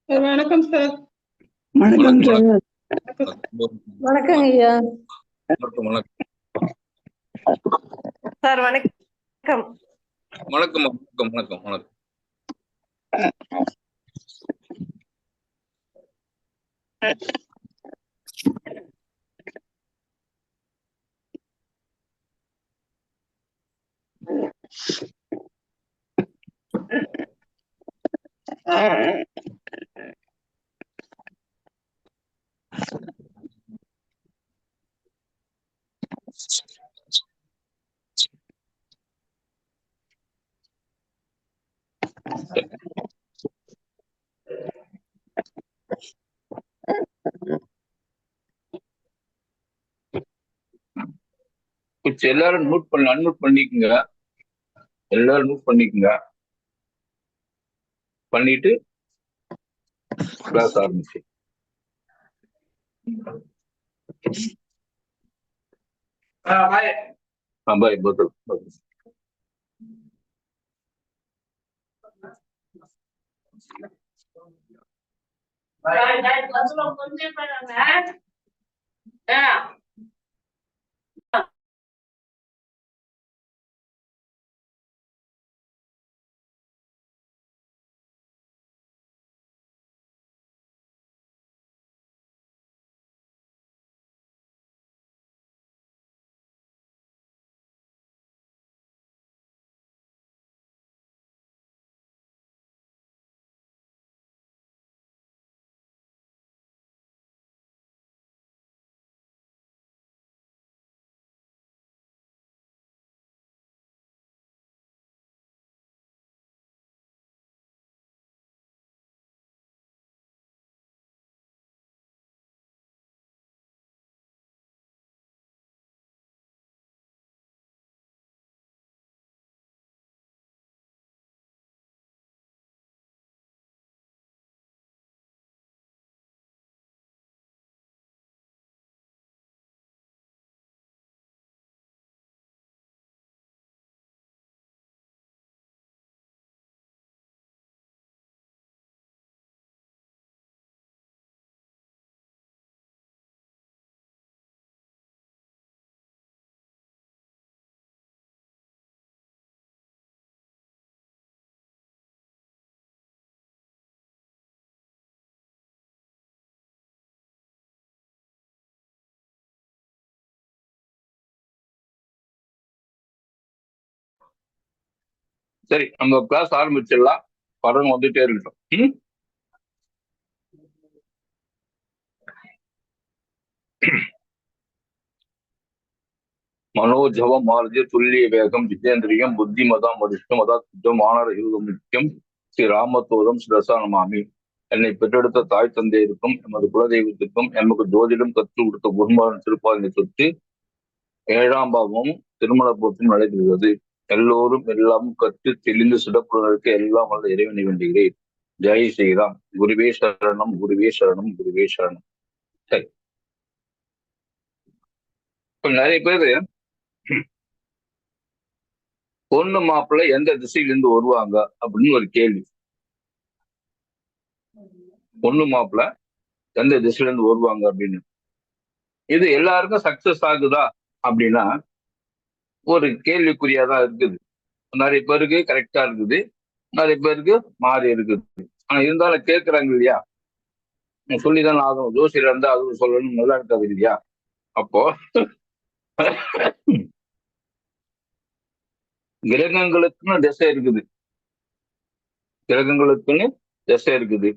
வணக்கம் சார். வணக்கம் சார். வணக்கங்க ஐயா. சார் வணக்கம். வணக்கம் வணக்கம் வணக்கம் வணக்கம். எல்லாரும் அன்மியூட் பண்ணிக்கங்க. எல்லாரும் நோட் பண்ணிக்கங்க. பண்ணிட்டு கிளாஸ் ஆரம்பிச்சு. பாய் பதில். சரி, நம்ம கிளாஸ் ஆரம்பிச்சிடலாம். படம் வந்துட்டே இருக்கட்டும். மனோஜவம் மாருதி துல்லிய வேகம் ஜிதேந்திரியம் புத்திமதம் வரிஷ்டம் அதாத்யம் ஆனர் யுகம் நித்தியம் ஸ்ரீ ராமத்தோதம் சிரசானமாமி. என்னை பெற்றெடுத்த தாய் தந்தையருக்கும் எமது குலதெய்வத்திற்கும் எமக்கு ஜோதிடம் கற்றுக் கொடுத்த குருமாரன் திருப்பாதினை சொத்து 7ஆம் பாவமும் திருமண பொருத்தம் நடைபெறுகிறது. எல்லோரும் எல்லாமும் கற்று தெளிந்து சிறப்புறருக்கு எல்லாம் வல்ல இறைவனை வேண்டுகிறேன். ஜெய் ஸ்ரீராம். குருவே சரணம், குருவே சரணம், குருவே சரணம். சரி, இப்ப நிறைய பேரு பொண்ணு மாப்பிள்ளை எந்த திசையிலிருந்து வருவாங்க அப்படின்னு ஒரு கேள்வி. பொண்ணு மாப்பிள்ளை எந்த திசையிலிருந்து வருவாங்க அப்படின்னு இது எல்லாருக்கும் சக்சஸ் ஆகுதா அப்படின்னா ஒரு கேள்விக்குறியாதான் இருக்குது. நிறைய பேருக்கு கரெக்டா இருக்குது, நிறைய பேருக்கு மாறி இருக்குது. ஆனா இருந்தாலும் கேட்கறாங்க இல்லையா, சொல்லிதான் ஆகணும். ஜோசியர் இருந்தா அதுவும் சொல்லணும், நல்லா இருக்காது இல்லையா? அப்போ கிரகங்களுக்குன்னு திசை இருக்குது, கிரகங்களுக்குன்னு திசை இருக்குது,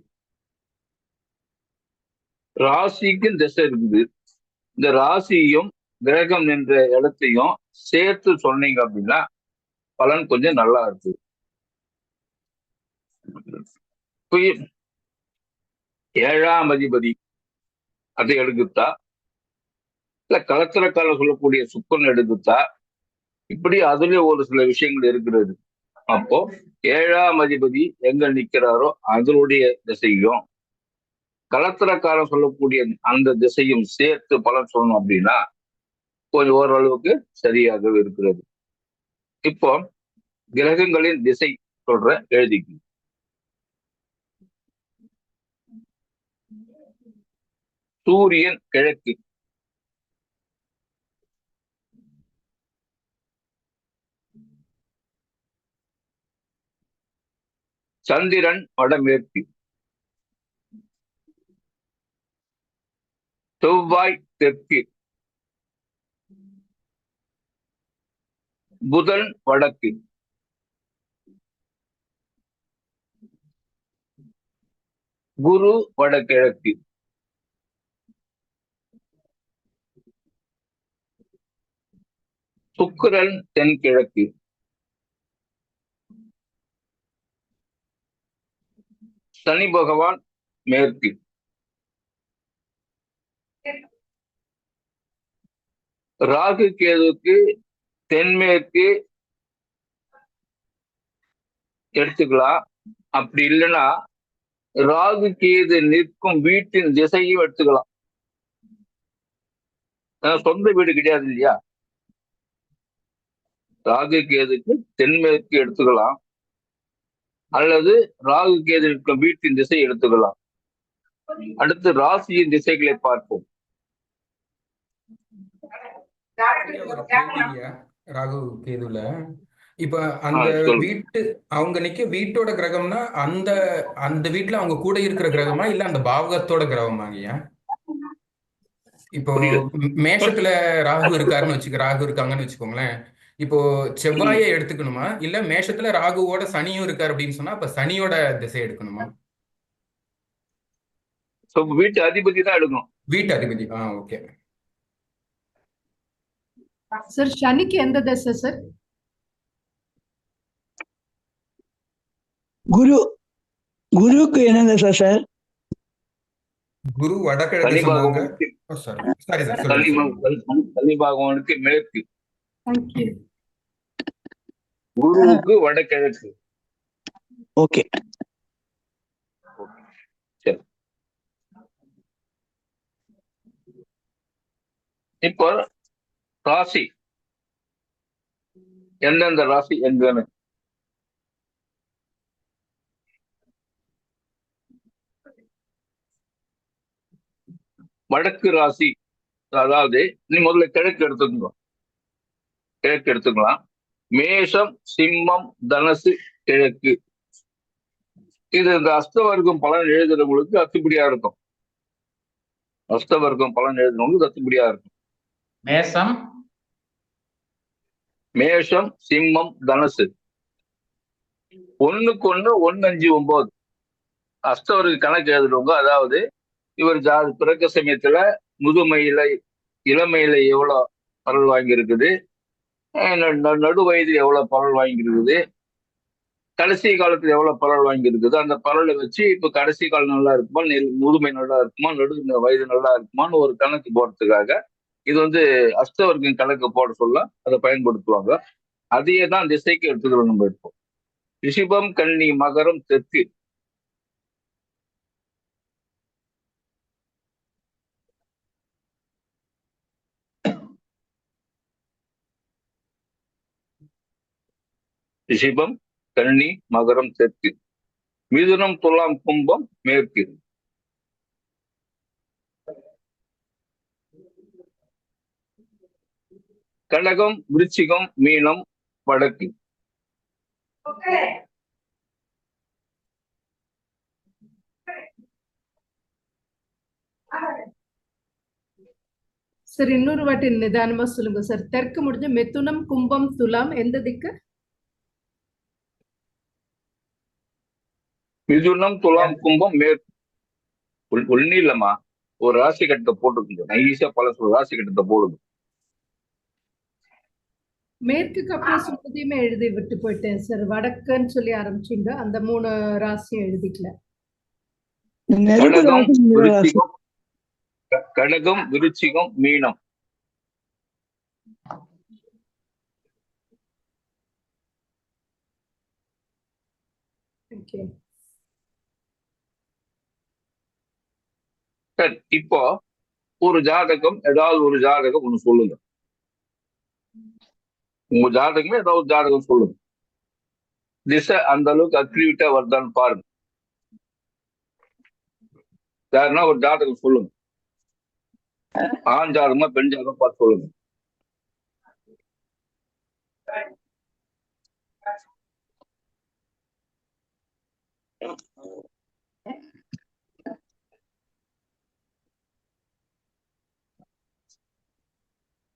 ராசிக்கும் திசை இருக்குது. இந்த ராசியும் கிரகம் என்ற இடத்தையும் சேர்த்து சொன்னீங்க அப்படின்னா பலன் கொஞ்சம் நல்லா இருக்கு. 7ஆம் அதிபதி அதை எடுக்குத்தா, இல்ல கலத்திரக்கால சொல்லக்கூடிய சுக்கரன் எடுக்குத்தா, இப்படி அதுலயே ஒரு சில விஷயங்கள் இருக்கிறது. அப்போ 7ஆம் அதிபதி எங்க நிக்கிறாரோ அதனுடைய திசையும் கலத்திரக்காரன் சொல்லக்கூடிய அந்த திசையும் சேர்த்து பலன் சொல்லணும் அப்படின்னா கொஞ்சம் ஓரளவுக்கு சரியாகவே இருக்கிறது. இப்போ கிரகங்களின் திசை சொல்ற எழுதிக்கு. சூரியன் கிழக்கு, சந்திரன் வடமேற்கு, செவ்வாய் தெற்கு, புதன் வடக்கு, குரு வடகிழக்கு, சுக்கிரன் தென்கிழக்கு, சனி பகவான் மேற்கு, ராகு கேதுக்கு தென்மேற்கு எடுத்துக்கலாம். அப்படி இல்லைன்னா ராகு கேது நிற்கும் வீட்டின் திசையும் எடுத்துக்கலாம். சொந்த வீடு கிடையாது இல்லையா, ராகு கேதுக்கு தென்மேற்கு எடுத்துக்கலாம், அல்லது ராகு கேது நிற்கும் வீட்டின் திசை எடுத்துக்கலாம். அடுத்து ராசியின் திசைகளை பார்ப்போம். ராகு கேதுல இப்ப அந்த வீட்டு அவங்க நிக்க வீட்டோட கிரகம்னா அந்த அந்த வீட்டுல அவங்க கூட இருக்கிற கிரகமா இல்ல அந்த பாவகத்தோட கிரகமாங்கய்யா? இப்போ மேஷத்துல ராகு இருக்காங்கன்னு வச்சுக்கோங்களேன். இப்போ செவ்வாயை எடுத்துக்கணுமா இல்ல மேஷத்துல ராகுவோட சனியும் இருக்காரு அப்படின்னு சொன்னா அப்ப சனியோட திசை எடுக்கணுமா? வீட்டு அதிபதி தான் எடுக்கணும். வீட்டு அதிபதி. Okay sir. சனிக்கு எந்த திசை சார்? குருக்கு என்ன திசை சார்? குரு வடகிழக்கு சொன்னாங்க. சனி பகவானுக்கு மேற்கு, குருவுக்கு வடகிழக்கு. ஓகே சரி. இப்போ ராசி எந்தெந்த ராசி எங்கன்னு வடக்கு ராசி, அதாவது நீ முதல்ல கிழக்கு எடுத்துக்கலாம். மேஷம், சிம்மம், தனுசு, கிழக்கு. இது இந்த அஸ்தவர்க்கம் பலன் எழுதுறவங்களுக்கு அத்துப்படியா இருக்கும். அஸ்தவர்க்கம் பலன் எழுதுறவங்களுக்கு அத்துப்படியா இருக்கும். மேஷம், சிம்மம், தனுசு 1:1 1:5 அஸ்தவருக்கு கணக்கு எழுதுறவங்க, அதாவது இவர் பிறக்க சமயத்துல முதுமையில இளமையில எவ்வளவு பரவல் வாங்கியிருக்குது, நடு வயதில் எவ்வளவு பரவல் வாங்கியிருக்குது, கடைசி காலத்துல எவ்வளவு பரவல் வாங்கியிருக்குது, அந்த பரவலை வச்சு இப்ப கடைசி காலம் நல்லா இருக்குமா, முதுமை நல்லா இருக்குமா, நடு வயது நல்லா இருக்குமான்னு ஒரு கணக்கு போடுறதுக்காக இது அஸ்தவர்க்கம் கணக்கு போட சொல்ல அதை பயன்படுத்துவாங்க. அதையே தான் திசைக்கு எடுத்துக்கிறோம் நம்ம. இப்போ ரிஷிபம், கன்னி, மகரம், தெற்கு. ரிஷிபம், கன்னி, மகரம், தெற்கு. மிதுனம், துலாம், கும்பம் மேற்கு. கடகம், விருச்சிகம், மீனம் வடக்கு. சார் இன்னொரு வாட்டி நிதானமா சொல்லுங்க சார். தெற்கு முடிஞ்ச மிதுனம், கும்பம், துலாம் எந்த திக்கு? மிதுனம், துலாம், கும்பம் மேற்கு. ஒண்ணு இல்லம்மா, ஒரு ராசி கட்டத்தை போட்டுருக்குங்க. நான் ஈஸியா பல ராசி கட்டத்தை போடுங்க. மேற்குக்கு அப்புறம் சுமதியுமே எழுதி விட்டு போயிட்டேன் சார். வடக்குன்னு சொல்லி ஆரம்பிச்சீங்க, அந்த 3 ராசியும் எழுதிக்கல. கடகம், விருச்சிகம், மீனம். சரி, இப்போ ஒரு ஜாதகம், ஏதாவது ஒரு ஜாதகம் ஒண்ணு சொல்லுங்க. உங்க ஜாதகமே ஏதாவது ஜாதகம் சொல்லுங்க. திசை அந்த அளவுக்கு அக்யூரேட்டா வருதான்னு பாருங்க. யாருன்னா ஒரு ஜாதகம் சொல்லுங்க. ஆண் ஜாதகமா பெண் ஜாதகம் பார்த்து சொல்லுங்க.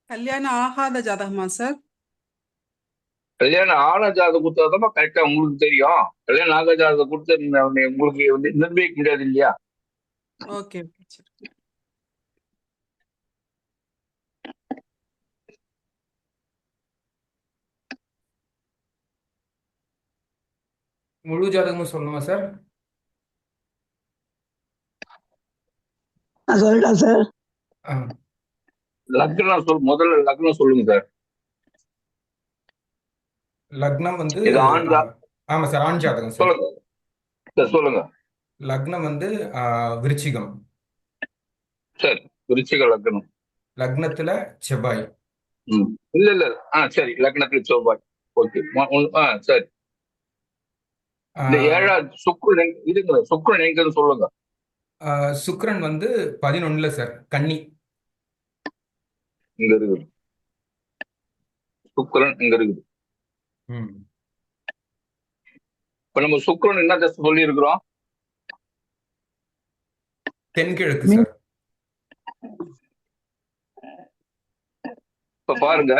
கல்யாணம் ஆகாத ஜாதகமா சார்? கல்யாணம் ஆன ஜாதகம் கொடுத்தாதான் கரெக்டா உங்களுக்கு தெரியும். கல்யாணம் ஆக ஜாதகம் கொடுத்து உங்களுக்கு வந்து நிர்ணயிக்க முடியாது இல்லையா? Okay okay sir. முழு ஜாதகமும் சொல்லணுமா சார்? நான் சொல்லட்டா சார்? லக்னம் முதல்ல லக்னம் சொல்லுங்க சார். லக்னம் வந்து இது ஆண் ஆமா சார், ஆண் ஜாதகம் சார். சொல்லுங்க சார், சொல்லுங்க. லக்னம் வந்து விருச்சிகம். சரி, விருச்சிக லக்னம். லக்னத்துல செவ்வாய். இல்ல இல்ல, சரி, லக்னத்துல செவ்வாய். ஓகே, சரி. இந்த ஏழாவது சுக்கிரன் இதுங்க, சுக்கிரன் எங்கன்னு சொல்லுங்க. சுக்கிரன் வந்து 11ல சார், கன்னி. இங்க இருக்குது சுக்கிரன், இங்க இருக்குது. இப்ப நம்ம சுக்கிரன் என்ன தசை சொல்லி இருக்கிறோம்? தென்கிழக்கு சார். இப்ப பாருங்க,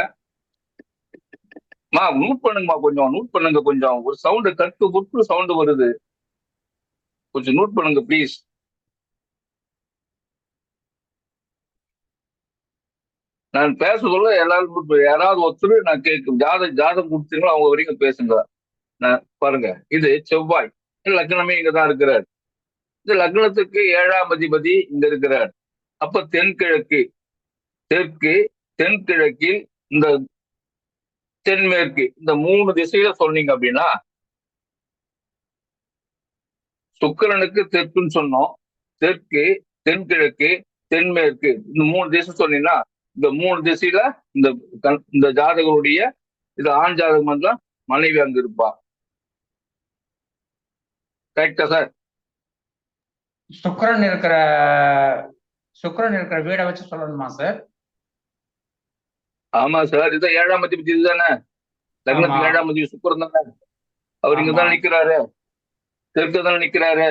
நோட் பண்ணுங்கம்மா, கொஞ்சம் நோட் பண்ணுங்க. கொஞ்சம் ஒரு சவுண்டு கட்டு புட்டு சவுண்டு வருது, கொஞ்சம் நோட் பண்ணுங்க ப்ளீஸ். நான் பேச சொல்ல எல்லாரும் யாராவது ஒருத்தர் நான் கேட்கும் ஜாதகம் கொடுத்தீங்களோ அவங்க வரைக்கும் பேசுங்க. நான் பாருங்க, இது செவ்வாய் லக்னமே இங்கதான் இருக்கிறார். இந்த லக்னத்துக்கு 7ஆம் அதிபதி இங்க இருக்கிறார். அப்ப தென்கிழக்கு, தெற்கு, தென்கிழக்கில் இந்த தென்மேற்கு, இந்த 3 திசையில சொன்னீங்க அப்படின்னா, சுக்கிரனுக்கு தெற்குன்னு சொன்னோம், தெற்கு, தென்கிழக்கு, தென்மேற்கு, இந்த 3 திசை சொன்னீங்கன்னா, இந்த 3 திசையில இந்த ஜாதகருடைய இது ஆண் ஜாதகம் வந்தா மனைவி அங்க இருப்பா. கரெக்டா சார்? சுக்கிரன் இருக்கிற வீடை வச்சு சொல்லணுமா சார்? ஆமா சார், இது 7ஆம் அதிபதி இதுதானே, லக்னத்துக்கு 7ஆம் அதிபதி சுக்கிரன் தானே. அவர் இங்கதான் நிக்கிறாரு, தெற்கு தானே நிக்கிறாரு.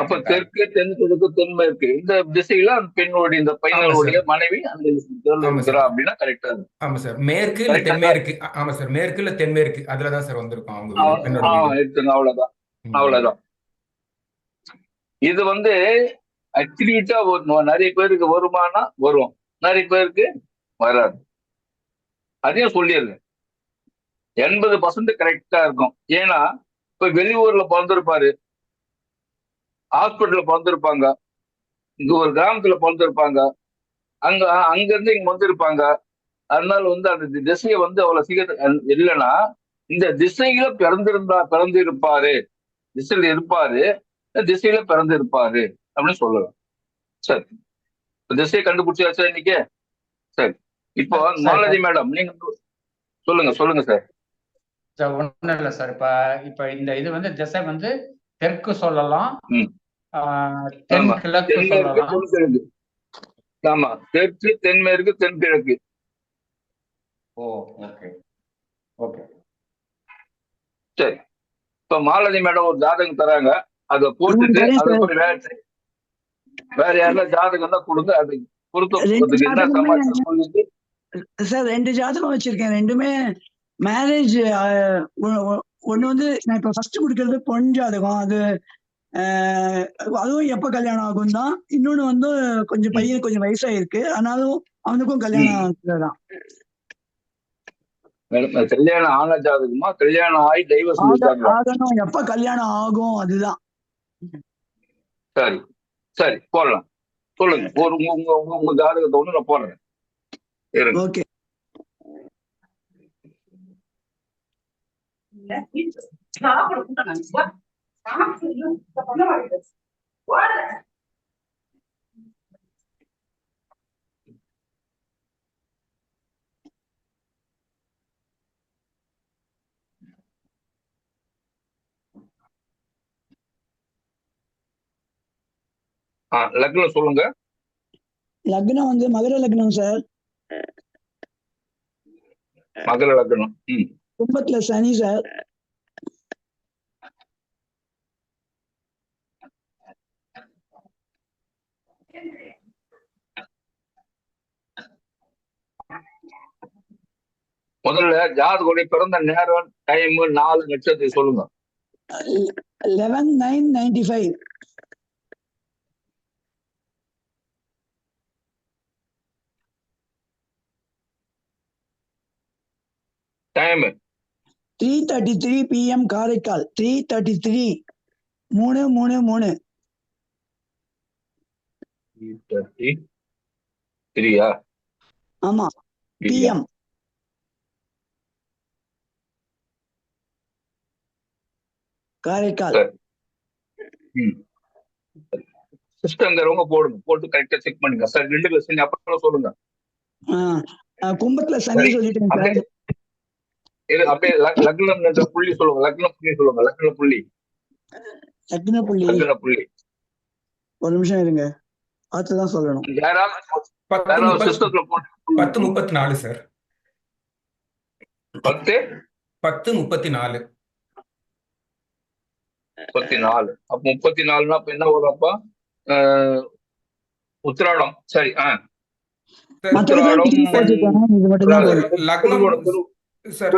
அப்ப தெற்கு, தென்கிழக்கு, தென்மேற்கு இந்த திசையில அந்த பெண்ணுடைய இந்த பையனுடைய மனைவி அந்த இருக்கிறா அப்படின்னா கரெக்டா இருக்கு. ஆமா சார், மேற்கு இல்ல தென்மேற்கு. ஆமா சார், மேற்கு இல்ல தென்மேற்கு, அதுலதான் சார் வந்திருக்கும் அவங்க எடுத்துங்க. அவ்வளவுதான், அவ்வளவுதான். இது வந்து அக்யூரேட்டா நிறைய பேருக்கு வருமானா வரும், நிறைய பேருக்கு வராது. அதையும் சொல்லிடுங்க. 80% கரெக்டா இருக்கும். ஏன்னா இப்ப வெளியூர்ல பிறந்திருப்பாரு, ஹாஸ்பிட்டல்ல பிறந்திருப்பாங்க, இங்க ஒரு கிராமத்துல பிறந்திருப்பாங்க, அங்க இருந்து இங்க வந்திருப்பாங்க. அதனால வந்து அந்த திசையை வந்து அவ்வளவு சீக்கிரம் இல்லைன்னா, இந்த திசையில பிறந்திருப்பாரு, திசையில இருப்பாரு, திசையில பிறந்திருப்பாரு அப்படின்னு சொல்லலாம். சரி, திசையை கண்டுபிடிச்சாச்சா இன்னைக்கு? சரி, இப்போ மாலதி மேடம் நீங்க சொல்லுங்க சார். ஒண்ணும் இல்லை சார். இப்ப இந்த இது வந்து திசை வந்து தெற்கு சொல்லலாம், தென்கிழக்கு சொல்லலாம். ஆமா, தெற்கு, தென்மேற்கு, தென்கிழக்கு. ஓகே ஓகே சரி. இப்ப மாலதி மேடம் ஒரு ஜாதகம் தராங்க, அதை போட்டுட்டு அதுக்கு வேற யாரெல்லாம் ஜாதகம் தான் கொடுங்க, அது பொறுத்து என்ன சமாச்சாரம் சொல்லிட்டு. சார் 2 ஜாதகம் வச்சிருக்கேன், ரெண்டுமே மேரேஜ். ஒண்ணு வந்து நான் இப்ப ஃபர்ஸ்ட் கொடுக்கறது பொன் ஜாதகம், அதுவும் எப்ப கல்யாணம் ஆகும் தான். இன்னொன்னு வந்து கொஞ்சம் பையன் கொஞ்சம் வயசாயிருக்கு, ஆனாலும் அவனுக்கும் கல்யாணம் தான். கல்யாணம் ஆன ஜாதகமா, கல்யாணம் ஆகி டைவர்ஸ் ஆகணும், எப்ப கல்யாணம் ஆகும் அதுதான். சரி சரி, போடலாம். சொல்லுங்க, உங்க ஜாதகத்தை ஒண்ணு நான் போடுறேன். ஓகே. லக்னம் சொல்லுங்க. லக்னம் வந்து மகர லக்னம் சார். மகர லக்னம். கும்பத்துல சனி சார். முதல்ல ஜாதகோடைய பிறந்த நேரம், டைம், 4 நட்சத்திரம் சொல்லுங்க. 11/9/95. Time 3:33 PM Karaikal. 3:33 3:33. 3:33 ஆமா PM. காரைக்கால். சிஸ்டம்ங்கிறவங்க போடுங்க, போட்டு கரெக்டா செக் பண்ணுங்க சார். 2 லட்சம் அப்புறம் சொல்லுங்க. கும்பத்துல சனி சொல்லிட்டேன் சார். அப்படியே லக்னம் என்ற புள்ளி சொல்லுங்க. லக்ன புள்ளி சொல்லுங்க. லக்ன புள்ளி. லக்ன புள்ளி. லக்ன புள்ளி. ஒரு நிமிஷம் இருங்க, பார்த்துதான் சொல்லணும். யாராவது சிஸ்டத்துல போட்டு 10:34 சார். 10:34. 10:34. அப்ப 34னா அப்ப என்ன வரும்? அப்ப உத்திராடம். சரி. உத்திராடம் லக்னம் சார்.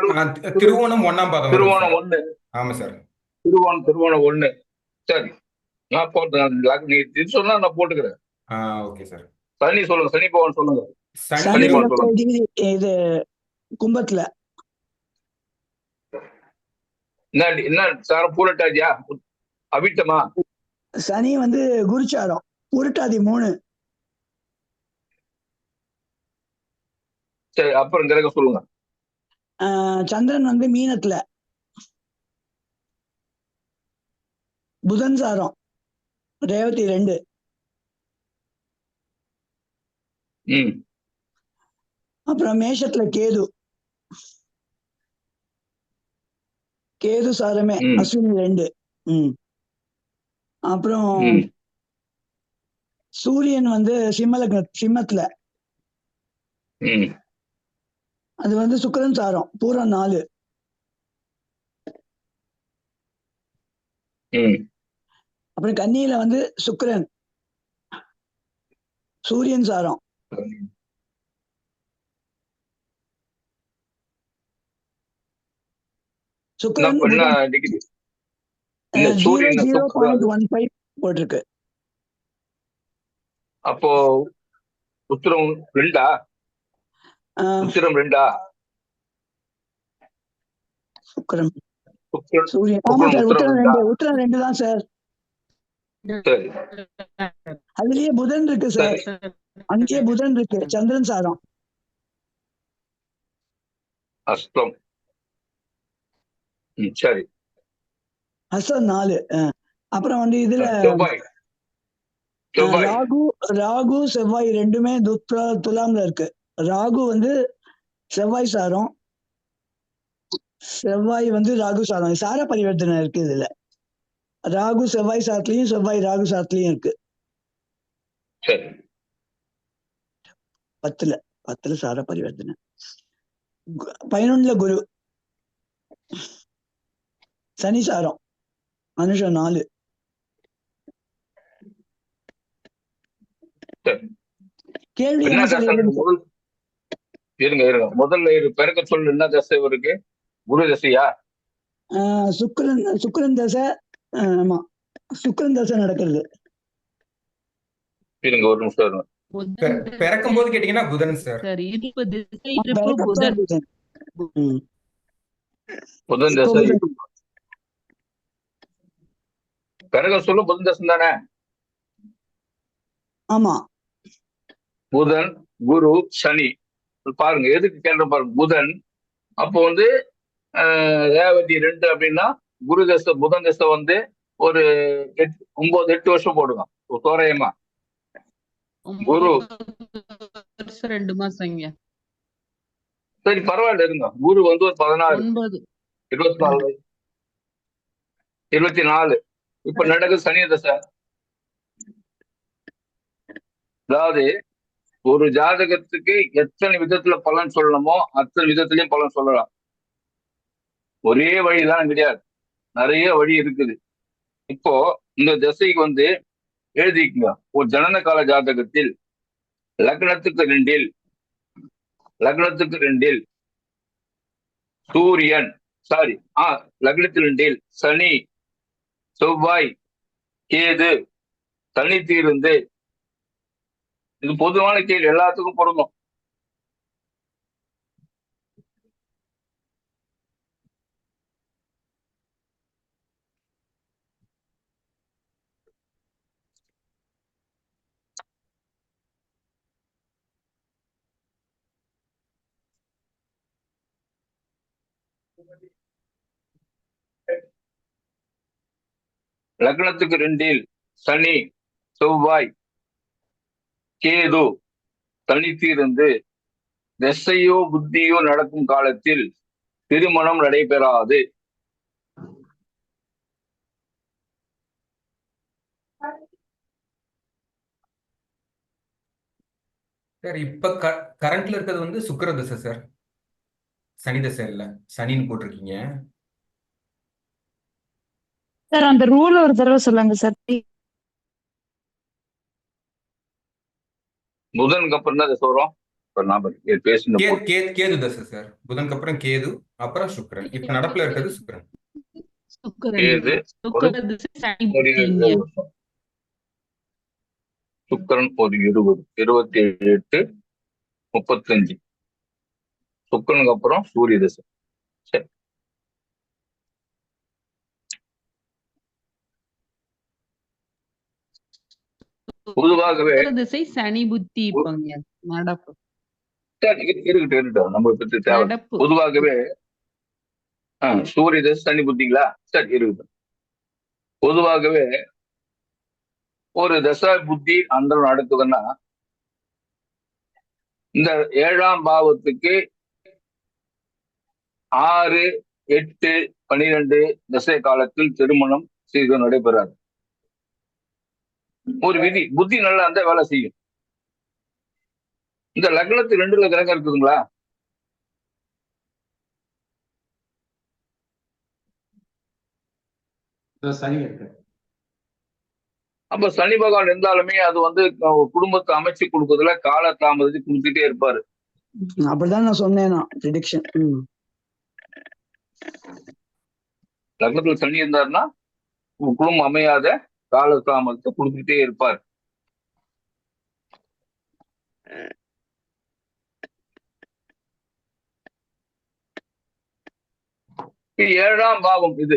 திருவோணம் 1ஆம் பாதம். திருவோணம் 1. ஆமா சார். திருவோணம் 1. சரி, நான் போட்டேன். நீ இது சொன்னா நான் போட்டுக்கிறேன். Okay sir. சனி சொல்லுங்க. சனி பகவான் சொல்லுங்க. சனி இது கும்பத்துல. என்ன சார்? பூரட்டாதியா அவிட்டமா? சனி வந்து குருச்சாரம். பூரட்டாதி 3. சரி, அப்புறம் கிரகம் சொல்லுங்க. சந்திரன் வந்து மீனத்துல. புதன் சாரம் ரேவதி 2. அப்புறம் மேஷத்துல கேது. கேது சாரமே அஸ்வினி 2. அப்புறம் சூரியன் வந்து சிம்மத்துல. அது வந்து சுக்கிரன் சாரம் பூரம் 4. அப்புறம் கன்னியில வந்து சுக்கிரன் சூரியன் சாரம். சுக்கிரன் 0.15 போட்டிருக்கு. அப்போ உத்திரம் 2. உத்திரம் 2. சுக்கிரன் சூரியன். ஆமா சார், உத்திரம் 2 தான் சார். அதுலயே புதன் இருக்கு சார். அங்கேயே புதன் இருக்கு. சந்திரன் சாரம். அஸ்தம். சரி. அஸ்தம் 4. அப்புறம் வந்து இதுல ராகு செவ்வாய் 2மே துலாம்ல இருக்கு. ராகு வந்து செவ்வாய் சாரம், செவ்வாய் வந்து ராகு சாரம். சார பரிவர்த்தனை இருக்கு இதுல. ராகு செவ்வாய் சாரத்திலையும் செவ்வாய் ராகு சாரத்திலையும் இருக்கு. 10ல சார பரிவர்த்தனை. 11ல குரு. சனி சாரம் அனுஷம் 4. கேள்வி என்ன இருங்க. முதல்ல பெருக்க சொல்லு. என்ன தசை இருக்கு? குரு தசையா? சுக்கிரன் தசை. ஆமா, சுக்கிரன் தசை நடக்கிறது. இருங்க, ஒரு நிமிஷம். பிறக்கும் போது கேட்டீங்கன்னா புதன் சார். புதன் தசை. பிறகு சொல்ல புதன் தசை தானே? ஆமா. புதன், குரு, சனி. பாருங்க எதுக்கு கேள்வி பாருங்க. புதன் அப்போ வந்து ரேவதி 2 அப்படின்னா குரு தசை புதன் தசை வந்து ஒரு 9-8 வருஷம் போடுங்க தோராயமா. குரு 2 மாசம். சரி, பரவாயில்ல இருங்க. குரு வந்து ஒரு 16 24 24. இப்ப நடக்குது சனி தசை. அதாவது ஒரு ஜாதகத்துக்கு எத்தனை விதத்துல பலன் சொல்லணுமோ அத்தனை விதத்திலையும் பலன் சொல்லலாம். ஒரே வழிதான் கிடையாது, நிறைய வழி இருக்குது. இப்போ இந்த திசைக்கு வந்து எழுதிக்கங்க. ஒரு ஜனன கால ஜாதகத்தில் லக்னத்துக்கு ரெண்டில் சூரியன் லக்னத்தில் 2 சனி, செவ்வாய், கேது தனித்து இருந்து, இது பொதுவான கேள்வி, எல்லாத்துக்கும் பொருந்தும். லக்னத்துக்கு 2 சனி, செவ்வாய், கேது தனித்து இருந்து திசையோ புத்தியோ நடக்கும் காலத்தில் திருமணம் நடைபெறாது. சார் இப்ப கரண்ட்ல இருக்கிறது வந்து சுக்கிர தசை சார், சனி தசை இல்ல, சனின்னு போட்டிருக்கீங்க. சார் அந்த ரூல் ஒரு தடவை சொல்லுங்க சார். புதனுக்கு அப்புறம் தான் தசை வரும். பேசுன கேது தசை சார், புதனுக்கு அப்புறம் கேது, அப்புறம் சுக்கிரன். இப்ப நடப்புல இருக்கிறது சுக்கிரன். கேது சுக்கிரன் ஒரு 20, 27, 8, 35. சுக்கிரனுக்கு அப்புறம் சூரிய தசை. சரி, பொதுவாகவே திசை சனி புத்தி நடப்பு இருக்கட்டும், நம்ம பத்தி தேவை. பொதுவாகவே சூரிய தசை சனி புத்திங்களா? சரி, இருக்கட்டும். பொதுவாகவே ஒரு தசா புத்தி அந்த நடக்குதுன்னா இந்த 7ஆம் பாவத்துக்கு 6, 8, 12 தசை காலத்தில் திருமணம் செய்து நடைபெறாது. ஒரு விதி, புத்தி நல்லா இருந்தா வேலை செய்யும். இந்த லக்னத்துக்கு 2ல கிரகம் இருக்குதுங்களா? சனி இருக்கு. அப்ப சனி பகவான் இருந்தாலுமே அது வந்து குடும்பத்தை அமைச்சு கொடுக்கறதுல கால தாமதத்தை கொடுத்துட்டே இருப்பாரு. அப்படிதான் நான் சொன்னேன். ப்ரெடிக்ஷன். லக்னத்துல சனி இருந்தாருன்னா குடும்பம் அமையாத கால தாமதத்தை கொடுத்துட்டே இருப்பார். இது 7ஆம் பாவம். இது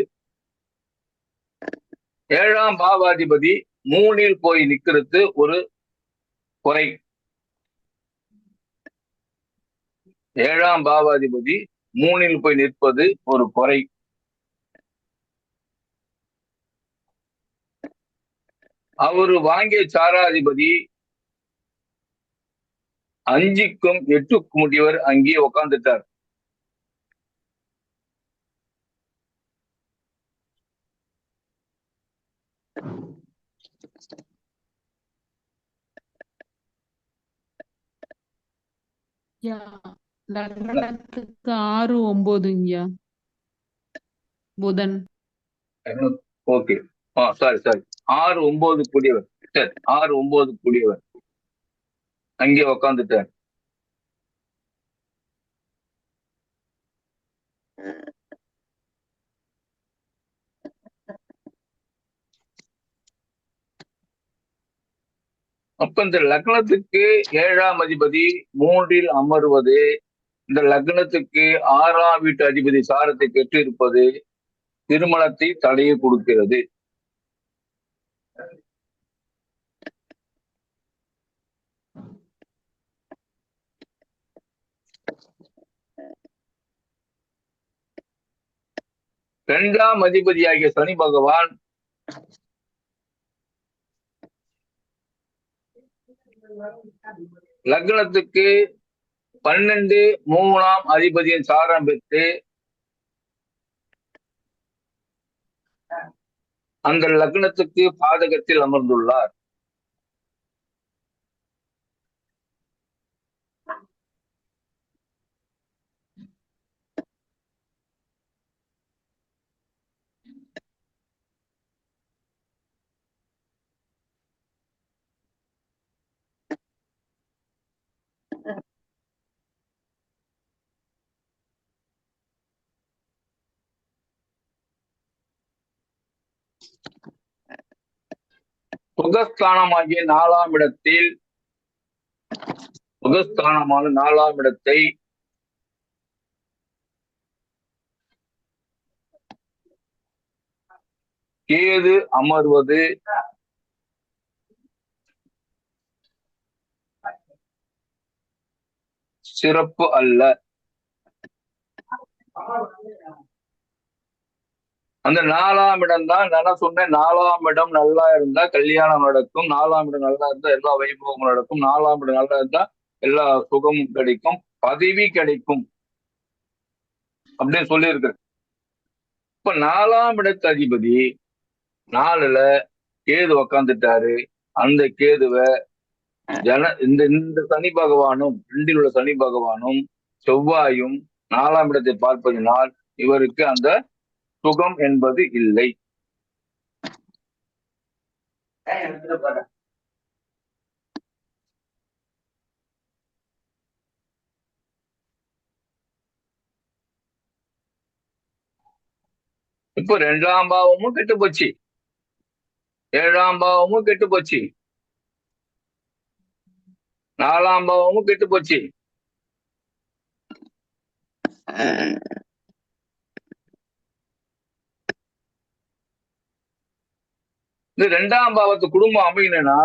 7ஆம் பாவாதிபதி 3ல் போய் நிக்கிறது ஒரு குறை. 7ஆம் பாவாதிபதி 3ல் போய் நிற்பது ஒரு குறை. அவரு வாங்கிய சாராதிபதி 5க்கும் 8க்கும் முடியவர் அங்கேயே உட்கார்ந்துட்டார். லக்னத்துக்கு 6, 9 புதன். ஓகே, சாரி 6, 9 கூடியவர். சரி, 6, 9 கூடியவர் அங்கே உக்காந்துட்டார். அப்ப இந்த லக்னத்துக்கு 7ஆம் அதிபதி 3ல் அமர்வது, இந்த லக்னத்துக்கு 6ஆம் வீட்டு அதிபதி சாரத்தை பெற்று இருப்பது திருமணத்தை தடையை கொடுக்கிறது. இரண்டாம் அதிபதியாகிய சனி பகவான் லக்னத்துக்கு 12, 3ஆம் அதிபதியின் சாரம் பெற்று அந்த லக்னத்துக்கு பாதகத்தில் அமர்ந்துள்ளார். சுகஸ்தானமாகிய 4ஆம் இடத்தில் சுகஸ்தானமான 4ஆம் இடத்தை கேது அமர்வது சிறப்பு அல்ல. அந்த 4ஆம் இடம் தான் நான் சொன்னேன். 4ஆம் இடம் நல்லா இருந்தா கல்யாணம் நடக்கும், 4ஆம் இடம் நல்லா இருந்தா எல்லா வைபவமும் நடக்கும், 4ஆம் இடம் நல்லா இருந்தா எல்லா சுகமும் கிடைக்கும், பதவி கிடைக்கும் அப்படின்னு சொல்லியிருக்கு. இப்ப 4ஆம் இடத்து அதிபதி 4ல கேது உக்காந்துட்டாரு. அந்த கேதுவை இந்த சனி பகவானும் 2ல் உள்ள சனி பகவானும் செவ்வாயும் 4ஆம் இடத்தை பார்ப்பதனால் இவருக்கு அந்த சுகம் என்பது இல்லை. இப்ப 2ஆம் பாவமும் கெட்டு போச்சு, 7ஆம் பாவமும் கெட்டு போச்சு, 4ஆம் பாவமும் கெட்டு போச்சு. இந்த 2ஆம் பாவத்து குடும்பம் அமையணும்னா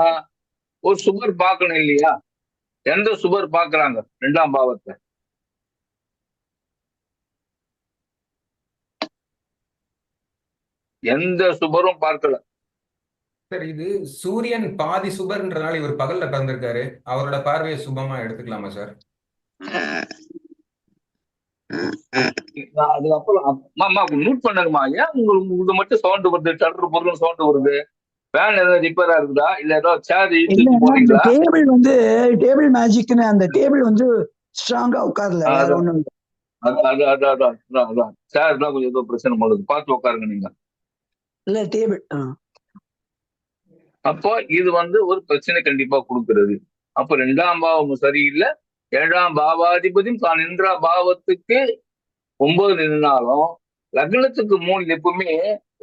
ஒரு சுபர் பார்க்கணும் இல்லையா? எந்த சுபர் பார்க்கறாங்க 2ஆம் பாவத்தை? எந்த சுபரும் பார்க்கல. சார் இது சூரியன் பாதி சுபர்ன்றனால இவர் பகல்ல பிறந்திருக்காரு, அவரோட பார்வையை சுபமா எடுத்துக்கலாமா சார்? அதுக்கப்புறம் நோட் பண்ணுங்கம்மா. ஏன் உங்களுக்கு மட்டும் சவுண்ட் வருது, டர்ரு பொருள் சவுண்ட் வருது? ஃபேன் ஏதாவது ரிப்பேரா இருக்குதா, இல்ல ஏதாவது சேர் இழுத்து போறீங்களா? டேபிள் வந்து டேபிள் மேஜிக்னு அந்த டேபிள் வந்து ஸ்ட்ராங்கா உட்கார்ல, வேற ஒண்ணும் இல்ல. அதான் சேர்லாம் கொஞ்சம் ஏதோ பிரச்சனை பண்ணுது, பார்த்து உட்காருங்க நீங்க. இல்ல டேபிள். அப்போ இது வந்து ஒரு பிரச்சனை கண்டிப்பா கொடுக்கிறது. அப்ப 2ஆம் பாவம் சரியில்லை, 7ஆம் பாவாதிபதியும் தான் நின்ற பாவத்துக்கு 9 நின்னாலும் லக்னத்துக்கு 3 எப்பவுமே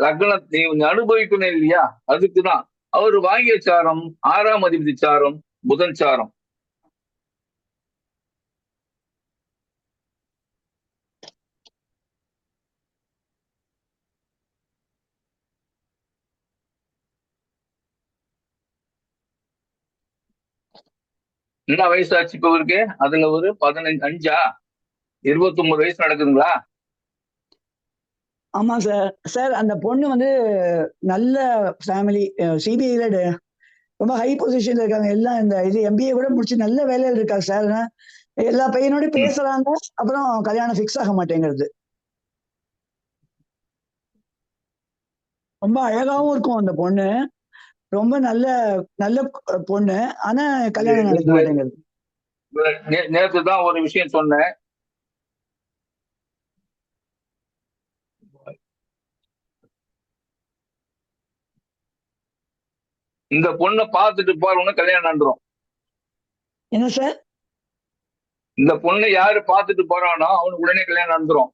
லக்னத்தை அனுபவிக்கணும் இல்லையா? அதுக்குதான் அவர் வாங்கிய சாரம் 6ஆம் அதிபதி சாரம், புதன் சாரம். என்ன வயசாச்சு இப்ப இருக்கு? அதுல ஒரு 15 29 வயசு நடக்குதுங்களா? ஆமா சார். சார் அந்த பொண்ணு வந்து நல்ல ஃபேமிலி, சிபிஐல ரொம்ப ஹை பொசிஷன்ல இருக்காங்க. எல்லாம் இந்த இது MBA கூட முடிச்சு நல்ல வேலையில இருக்காங்க சார். எல்லா பையனோட பேசுறாங்க, அப்புறம் கல்யாணம் ஃபிக்ஸ் ஆக மாட்டேங்கிறது. ரொம்ப அழகாவும் இருக்கும் அந்த பொண்ணு, ரொம்ப நல்ல நல்ல பொண்ணு, ஆனா கல்யாணம் நடக்க மாட்டேங்கிறது. நேற்று தான் ஒரு விஷயம் சொன்னேன். இந்த பொண்ணை பார்த்துட்டு போறவங்க கல்யாணம் நடந்துரும். என்ன சார்? இந்த பொண்ணை யாரு பார்த்துட்டு போறானோ அவனுக்கு உடனே கல்யாணம் நடந்துரும்.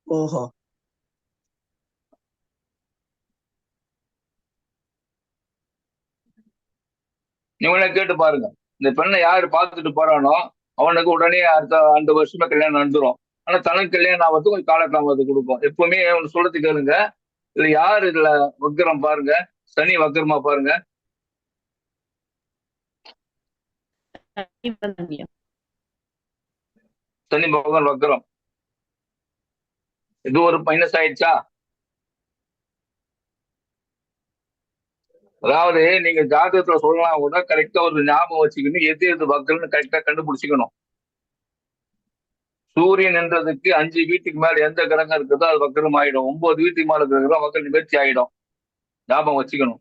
ஓஹோ. இவனை கேட்டு பாருங்க. இந்த பெண்ணை யாரு பார்த்துட்டு போறானோ அவனுக்கு உடனே அந்த வருஷமே கல்யாணம் நடந்துரும். ஆனா தனக்கு கல்யாணம் ஆகிறது கொஞ்சம் காலதாமதத்தை கொடுக்கும். எப்பவுமே அவனு சொல்றது கேளுங்க. இதுல யாரு இதுல வக்கரம் பாருங்க, சனி வக்கரமா பாருங்க. சனி பகவான் வக்கரம். இது ஒரு மைனஸ் ஆயிடுச்சா? அதாவது நீங்க ஜாதகத்துல சொல்லலாம் கூட கரெக்டா ஒரு ஞாபகம் வச்சுக்கணும், எது வக்கரம்னு கரெக்டா கண்டுபிடிச்சிக்கணும். சூரியன் என்றதுக்கு 5 வீட்டுக்கு மேல எந்த கிரகம் இருக்குதோ அது வக்கரம் ஆயிடும். 9 வீட்டுக்கு மேல கிரகம் வக்கர நிவர்த்தி ஆயிடும். ஞாபகம் வச்சுக்கணும்.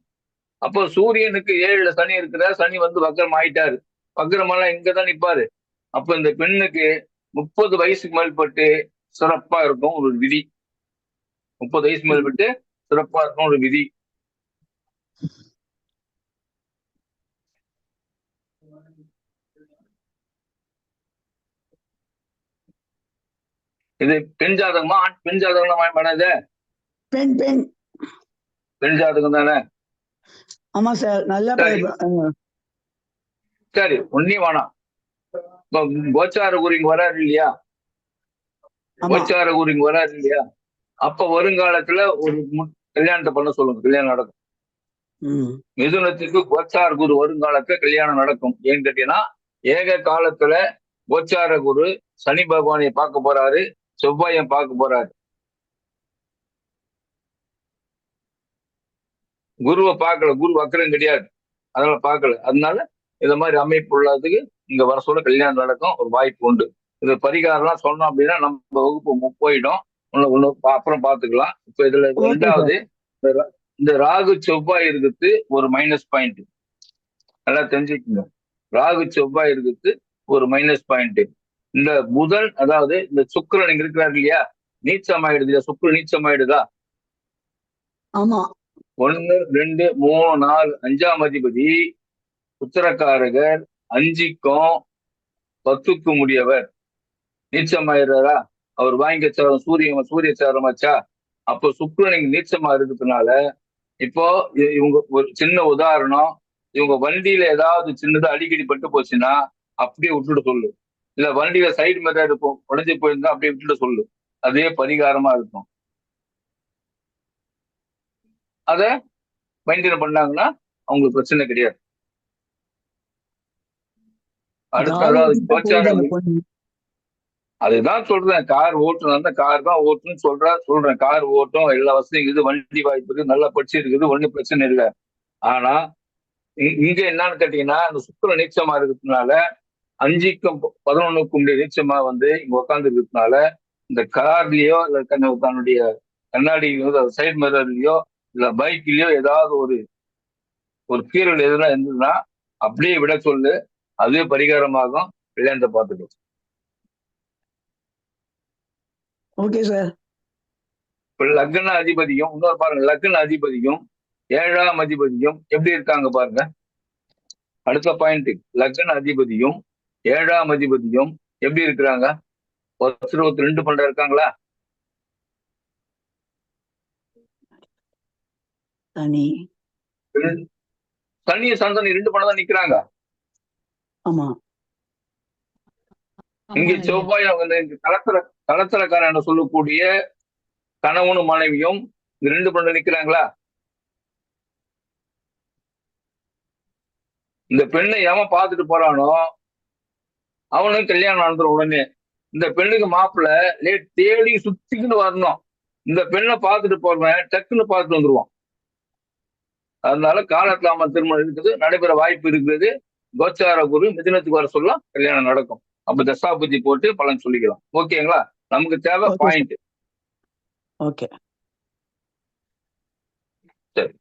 அப்போ சூரியனுக்கு 7ல சனி இருக்கிற, சனி வந்து வக்கரம் ஆயிட்டாரு. வக்கரமெல்லாம் இங்கதான் நிப்பாரு. அப்ப இந்த பெண்ணுக்கு 30 வயசுக்கு மேல்பட்டு சிறப்பா இருக்கும் ஒரு விதி. 30 வயசு மேல்பட்டு சிறப்பா இருக்கும் ஒரு விதி. இது பெண் ஜாதகமா பெண் ஜாதகம் பண்ணது? பெண் பெண் பெண் ஜாதகம் தானே. ஆமா சார் நல்லா சரி சரி ஒன்னும் வேணாம். இப்ப கோச்சார குருங்க வராரு இல்லையா, ஆமா கோச்சார குருங்க வராரு இல்லையா, அப்ப வருங்காலத்துல ஒரு கல்யாணத்தை பண்ண சொல்லுங்க, கல்யாணம் நடக்கும். ம் மிதுனத்துக்கு கோச்சார குரு வருங்காலத்துல கல்யாணம் நடக்கும். ஏன்னு கேட்டீங்கன்னா ஏக காலத்துல கோச்சார குரு சனி பகவானை பார்க்க போறாரு, செவ்வாயை பார்க்க போறாரு. குருவை பார்க்கல, குரு வக்கரம் கிடையாது, அதனால பார்க்கல. அதனால இந்த மாதிரி அமைப்பு உள்ளதுக்கு இங்க வர சொல்ல கல்யாணம் நடக்கும், ஒரு வாய்ப்பு உண்டு. இது பரிகாரம்லாம் சொன்னோம் அப்படின்னா நம்ம வகுப்பு போயிடும், ஒண்ணு அப்புறம் பார்த்துக்கலாம். இப்ப இதுல ஓகே சார் ரெண்டாவது இந்த ராகு செவ்வாய் இருக்கிறது ஒரு மைனஸ் பாயிண்ட், நல்லா தெரிஞ்சுக்கணும். ராகு செவ்வாய் இருக்கிறது ஒரு மைனஸ் பாயிண்ட். இந்த புதன், அதாவது இந்த சுக்கிரன் இங்க இருக்கிறாரு இல்லையா, நீச்சமாயிடுது இல்லையா, சுக்கிரன் நீச்சமாயிடுதா. ஆமா 1 2 3 4 5ஆம் அதிபதி உத்தரக்காரகர், 5க்கும் 10க்கும் முடியவர் நீச்சமாயிடுறாரா. அவர் வாங்கி சாரம் சூரிய சாரமாச்சா. அப்போ சுக்கிரன் இங்க நீச்சமா இருக்கிறதுனால இப்போ இவங்க ஒரு சின்ன உதாரணம், இவங்க வண்டியில ஏதாவது சின்னதா அடிக்கடி பட்டு போச்சுன்னா அப்படியே விட்டுட்டு சொல்லு. இல்ல வண்டியில சைடு மிரர் இருக்கும் உடஞ்சி போயிருந்தா அப்படியே விட்டுட்டு சொல்லு, அதே பரிகாரமா இருக்கும். அத மெயின்டைன் பண்ணாங்கன்னா அவங்களுக்கு பிரச்சனை கிடையாது. அடுத்து அதாவது கோச்சாரம், அதுதான் சொல்றேன், கார் ஓட்டுனா கார் தான் ஓட்டுன்னு சொல்றேன். கார் ஓட்டும், எல்லா வசதியும் இருக்குது, வண்டி வாய்ப்பு இருக்குது, நல்லா படிச்சு இருக்குது, ஒன்றும் பிரச்சனை இல்லை. ஆனா இங்க என்னன்னு கேட்டீங்கன்னா அந்த சுக்கிரன் நீச்சமா இருக்கிறதுனால 5க்கும் 11க்கும் நீச்சமா வந்து இங்க உட்கார்ந்து இருக்கிறதுனால இந்த கார்லயோ இல்ல தன்னுடைய கண்ணாடி சைடு மிரர்லயோ இல்ல பைக்லயோ ஏதாவது ஒரு கீரல் எதுனா இருந்ததுன்னா அப்படியே விட சொல்லு, அதுவே பரிகாரமாகும். கல்யாணத்தை பார்த்துக்கலாம். Okay sir. இப்ப லக்ன அதிபதியும் இன்னொரு பாருங்க, லக்ன அதிபதியும் 7ஆம் அதிபதியும் எப்படி இருக்காங்க பாருங்க. அடுத்த பாயிண்ட், லக்ன அதிபதியும் 7ஆம் அதிபதியும் எப்படி இருக்கிறாங்க, 22 பண்ற இருக்காங்களா. சனிய சந்தனி 2 பண்ண தான் நிக்கிறாங்க. ஆமா இங்க செவ்வாய் கலத்திரக்காரன் சொல்லக்கூடிய கணவனும் மனைவியும் 2 பண்ண நிக்கிறாங்களா. இந்த பெண்ணை எவன் பார்த்துட்டு போறானோ அவனுக்கு கல்யாணம் நடந்துடும் உடனே. இந்த பெண்ணுக்கு மாப்பிள்ளை தேடி சுத்திக்கிட்டு வரணும், இந்த பெண்ணை பார்த்துட்டு போறவன் டக்குன்னு பார்த்துட்டு வந்துருவான். அதனால காலத்தாம திருமணம் இருக்குது, நடைபெற வாய்ப்பு இருக்குது. கோச்சார குரு மிதுனத்துக்கு வர சொல்ல கல்யாணம் நடக்கும். அப்ப தசாபுத்தி போட்டு பலன் சொல்லிக்கலாம். ஓகேங்களா, நமக்கு தேவை பாயிண்ட். ஓகே சரி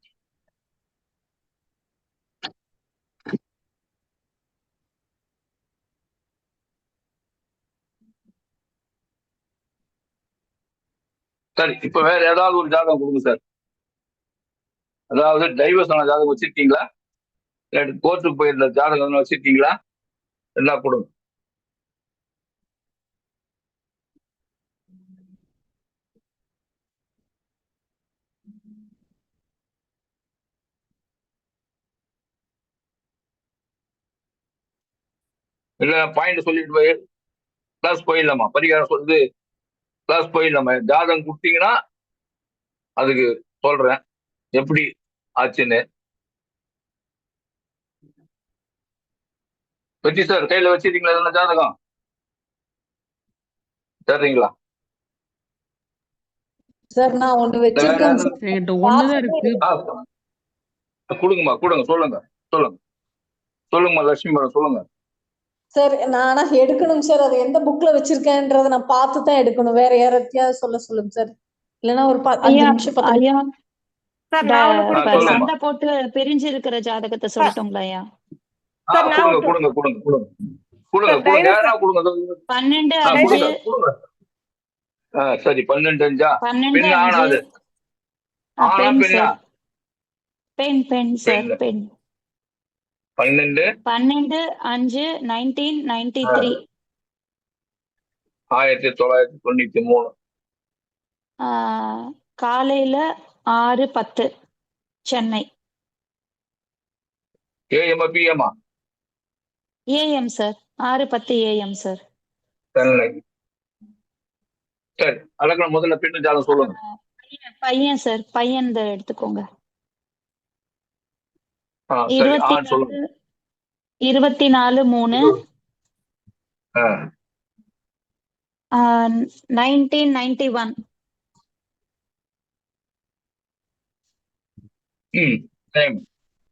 சரி, இப்ப வேற ஏதாவது ஒரு ஜாதகம் கொடுங்க சார். அதாவது டைவர்ஸ் ஆன ஜாதகம் வச்சிருக்கீங்களா, கோர்ட்டுக்கு போயிருந்த ஜாதகம் வச்சிருக்கீங்களா, எல்லாம் கொடுங்க. இல்ல பாயிண்ட் சொல்லிட்டு போய் கிளாஸ் போயிடலாமா, பரிகாரம் சொல்லுது கிளாஸ் போயிடலாமா. ஜாதகம் கொடுத்தீங்கன்னா அதுக்கு சொல்றேன் எப்படி ஆச்சுன்னு. வச்சு சார் கையில வச்சிருக்கீங்களா எதுனா ஜாதகம் தர்றீங்களா சார்? நான் ஒண்ணு வச்சிருக்கேன் சார். என்கிட்ட ஒண்ணுதான் இருக்கு. கொடுங்கம்மா, கொடுங்க, சொல்லுங்க சொல்லுங்கம்மா லட்சுமி மேடம் சொல்லுங்க. சார் நானா எடுக்கணும் சார், அது எந்த புக்ல வச்சிருக்கேன்றத நான் பார்த்து தான் எடுக்கணும். வேற யாராவது சொல்லுங்க சார், இல்லைன்னா ஒரு 5 நிமிஷம் 10 நிமிஷம். சண்டை போட்டு பிரிஞ்சு இருக்கிற ஜாதகத்தை சொல்லட்டுங்களா ஐயா? கொடுங்க 12/5. சரி 12/5. 12/5. பெண் சார், பெண். 12/5/1993. 1993. காலையில 6:10 சென்னை. ஏஎம்மா பிஎம்மா? AM sir, 6:10 AM sir. சரி, அழகன் முதல்ல பெண்ணு ஜாதகம் சொல்லுங்க. பையன் சார், பையன் எடுத்துக்கோங்க. சரி, சொல்லுங்க. 24/3 1991.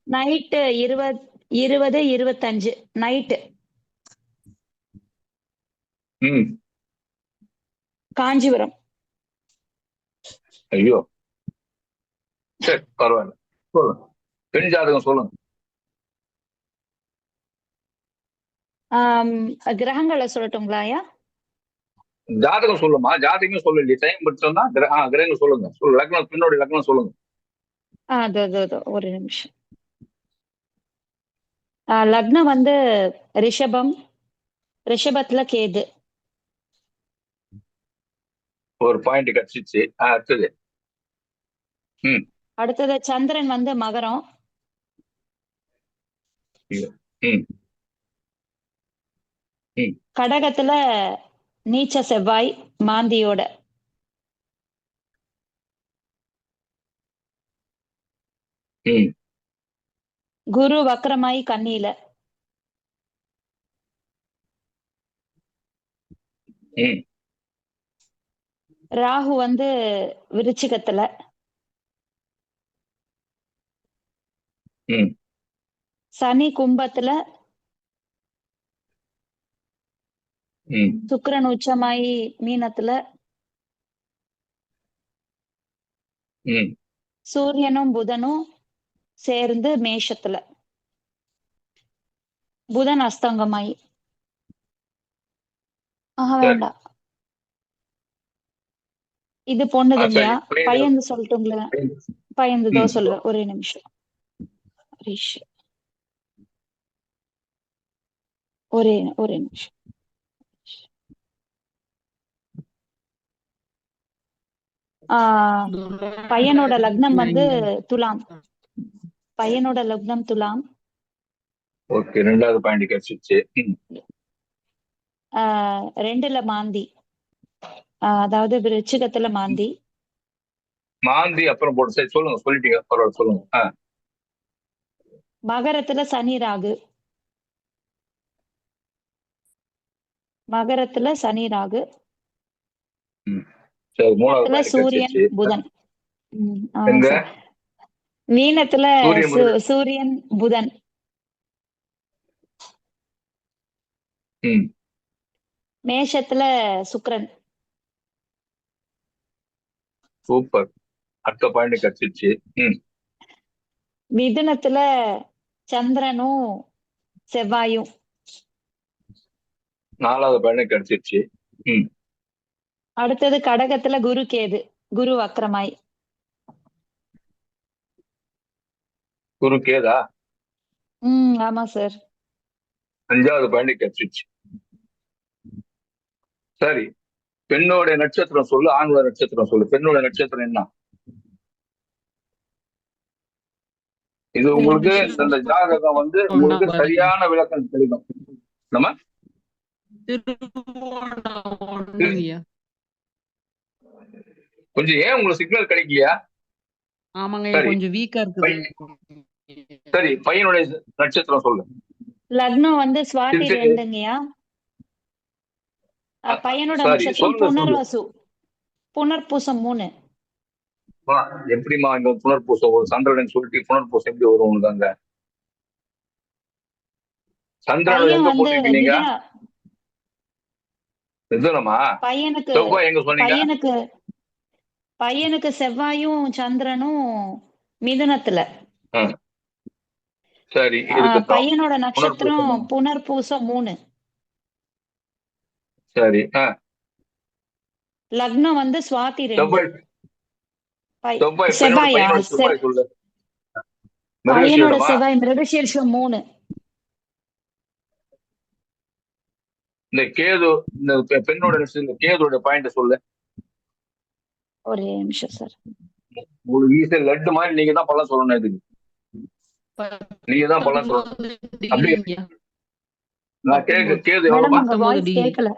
Night 20:25 night. காஞ்சிபுரம். ஐயோ, சரி பரவாயில்ல, சொல்லுங்க. பெண் ஜாதகம் சொல்லுங்க. கிரகங்களை சொல்லட்டுங்களா ஐயா? ஜாதகம் சொல்லுமா? ஜாதகம் சொல்லலையே, டைம் படிச்சோம்னா கிரகங்கள் சொல்லுங்க. லக்னம், பெண்ணோட லக்னம் சொல்லுங்க. ஒரு நிமிஷம். லக்னம் ரிஷபம், ரிஷபத்துல கேது. ஒரு பாயிண்ட் கிடைச்சிச்சு. அடுத்தது அடுத்தது சந்திரன் மகரம். கடகத்துல நீச்ச செவ்வாய் மாந்தியோட. குரு வக்ரமாயி கன்னியில. ராகு விருச்சிகத்துல. சனி கும்பத்துல. சுக்கிரன் உச்சமாயி மீனத்துல. சூரியனும் புதனும் சேர்ந்து மேஷத்துல. புதன் அஸ்தங்கமாயி. வேண்டாம், இது பொண்ணுதுங்கயா. பையன் சொல்லட்டுங்களா? பையன்தோ சொல்லுவேன், ஒரே நிமிஷம். ஒரே நிமிஷம். பையனோட லக்னம் துலாம். பையனோட லக்னம் துலாம். ஓகே, ரெண்டாவது பாயிண்ட் கிடைச்சிச்சு. 2ல மாந்தி, அதாவது விருச்சிகத்துல மாந்தி. மாந்தி அப்புறம் போட்டு சரி சொல்லுங்க, சொல்லிட்டீங்க பரவாயில்ல, சொல்லுங்க. மகரத்துல சனி ராகு. மகரத்துல சனி ராகு. சரி, மூணாவது சூரியன் புதன். மீனத்துல சூரியன் புதன். மேஷத்துல சுக்கிரன். சூப்பர், அடுத்த பாயிண்ட் கிடைச்சிச்சு. மிதுனத்துல சந்திரனும் செவ்வாயும். 4வது பாயிண்ட் கிடைச்சிச்சு. அடுத்தது கடகத்துல குரு கேது. குரு வக்ரமாய். குரு கேதா? ஆமா சார். 5வது பாயிண்ட் கிடைச்சிச்சு. சரி, பெண்ணோட நட்சத்திரம் சொல்லு, ஆணோட நட்சத்திரம் சொல்லு. பெண்ணோட நட்சத்திரம் என்ன? இது உங்களுக்கு இந்த ஜாதகம் உங்களுக்கு சரியான விளக்கம் கிடைக்கும். நம்ம கொஞ்சம் ஏன் உங்களுக்கு சிக்னல் கிடைக்கலையா? ஆமாங்க, கொஞ்சம் வீக்கா இருக்கு. சரி, பையனுடைய நட்சத்திரம் சொல்லு. லக்னம் சுவாதி 2ங்கயா. பையனோட நட்சத்திரம் புனர்வசு. புனர்பூசம் 3. எப்படிமா இங்க புனர்பூசம் ஒரு சந்திரன் சொல்லிட்டு புனர்பூசம் எப்படி வரும் உனக்கு? அங்க சந்திரன் எங்க போட்டிருக்கீங்க? மிதுனமா? பையனுக்கு செவ்வாய் எங்க சொன்னீங்க? பையனுக்கு செவ்வாயும் சந்திரனும் மிதுனத்துல. சரி, பையனோட நட்சத்திரம் புனர்பூசம் 3. சரி, லக்னம் சுவாதி 2. செவ்வாயா? பையனோட செவ்வாய் மிருகசீர்ஷம் 3. இந்த கேது, இந்த பெண்ணோட கேதோட பாயிண்ட் சொல்லு. ஒரே நிமிஷம் சார். உங்களுக்கு ஈஸியா லட்டு மாதிரி நீங்க தான் பல சொல்லணும். இதுக்கு நீங்க தான் பலன் சொல்லணும். 19 அப்படி டிகிரிங்கய்யா. நான் கேது மேடம் எவ்வளவுமா? உங்க 19 வாய்ஸ் டிகிரி. கேட்கல.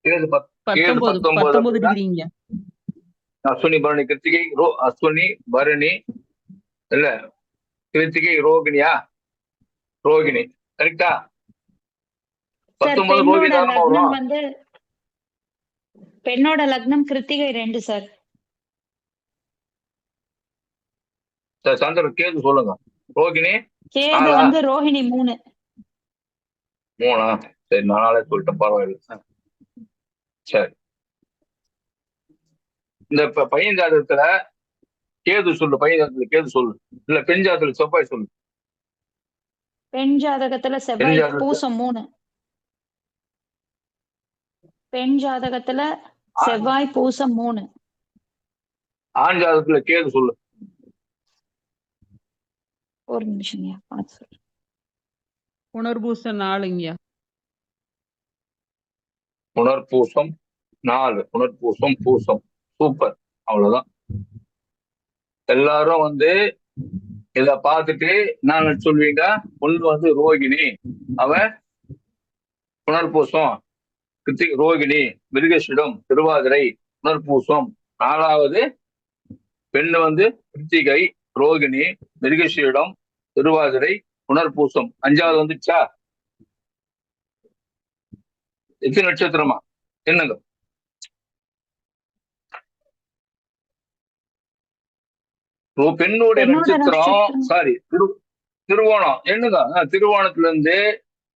கேது 19 19 அப்படின்னா டிகிரிங்க. அஸ்வினி பரணி கிருத்திகை அஸ்வினி பரணி இல்ல கிருத்திகை ரோகிணியா? ரோகிணி கரெக்டா? சார் 19 ரோகிணி பெண்ணோட தானமா லக்னம் வரும். வந்து பெண்ணோட லக்னம் கிருத்திகை 2 சார். சரி, சந்திரன் கேது சொல்லுங்க. ரோகிணி கேது 4 வந்து ரோஹிணி 3. 3 சரி, நாளே சொல்லிட்டேன், பரவாயில்ல. சரி, இந்த பையன் ஜாதகத்துல கேது சொல்லு. பையன் ஜாதகத்துல கேது சொல்லு. இல்ல பெண் ஜாதகத்துல செவ்வாய் சொல்லு. பெண் ஜாதகத்துல பெண் செவ்வாய் ஜாதகத்துல பூசம் 3. பெண் ஜாதகத்துல செவ்வாய் பூசம் 3. ஆண் ஜாதகத்துல கேது சொல்லு. ஒரு நிமிஷம்யா பார்த்து சொல்றேன். புனர்பூசம் 4ங்கய்யா. புனர்பூசம் 4. புனர்பூசம் பூசம். சூப்பர். அவ்வளவுதான். எல்லாரும் வந்து இத பார்த்துட்டு என்ன சொல்வீங்க? ஒண்ணு வந்து ரோகிணி, அவன் புனர்பூசம், கிருத்திகை ரோகிணி, மிருகஷிடம் திருவாதிரை புனர்பூசம். 4வது பெண்ணு வந்து கிருத்திகை ரோகிணி மிருகஷிடம் திருவாதிரை புனர்பூசம். 5வது வந்துச்சா? எத்தனை நட்சத்திரமா? என்னங்க? பெண்ணுடைய நட்சத்திரம் சாரி திருவோணம். என்னங்க? திருவோணத்துல இருந்து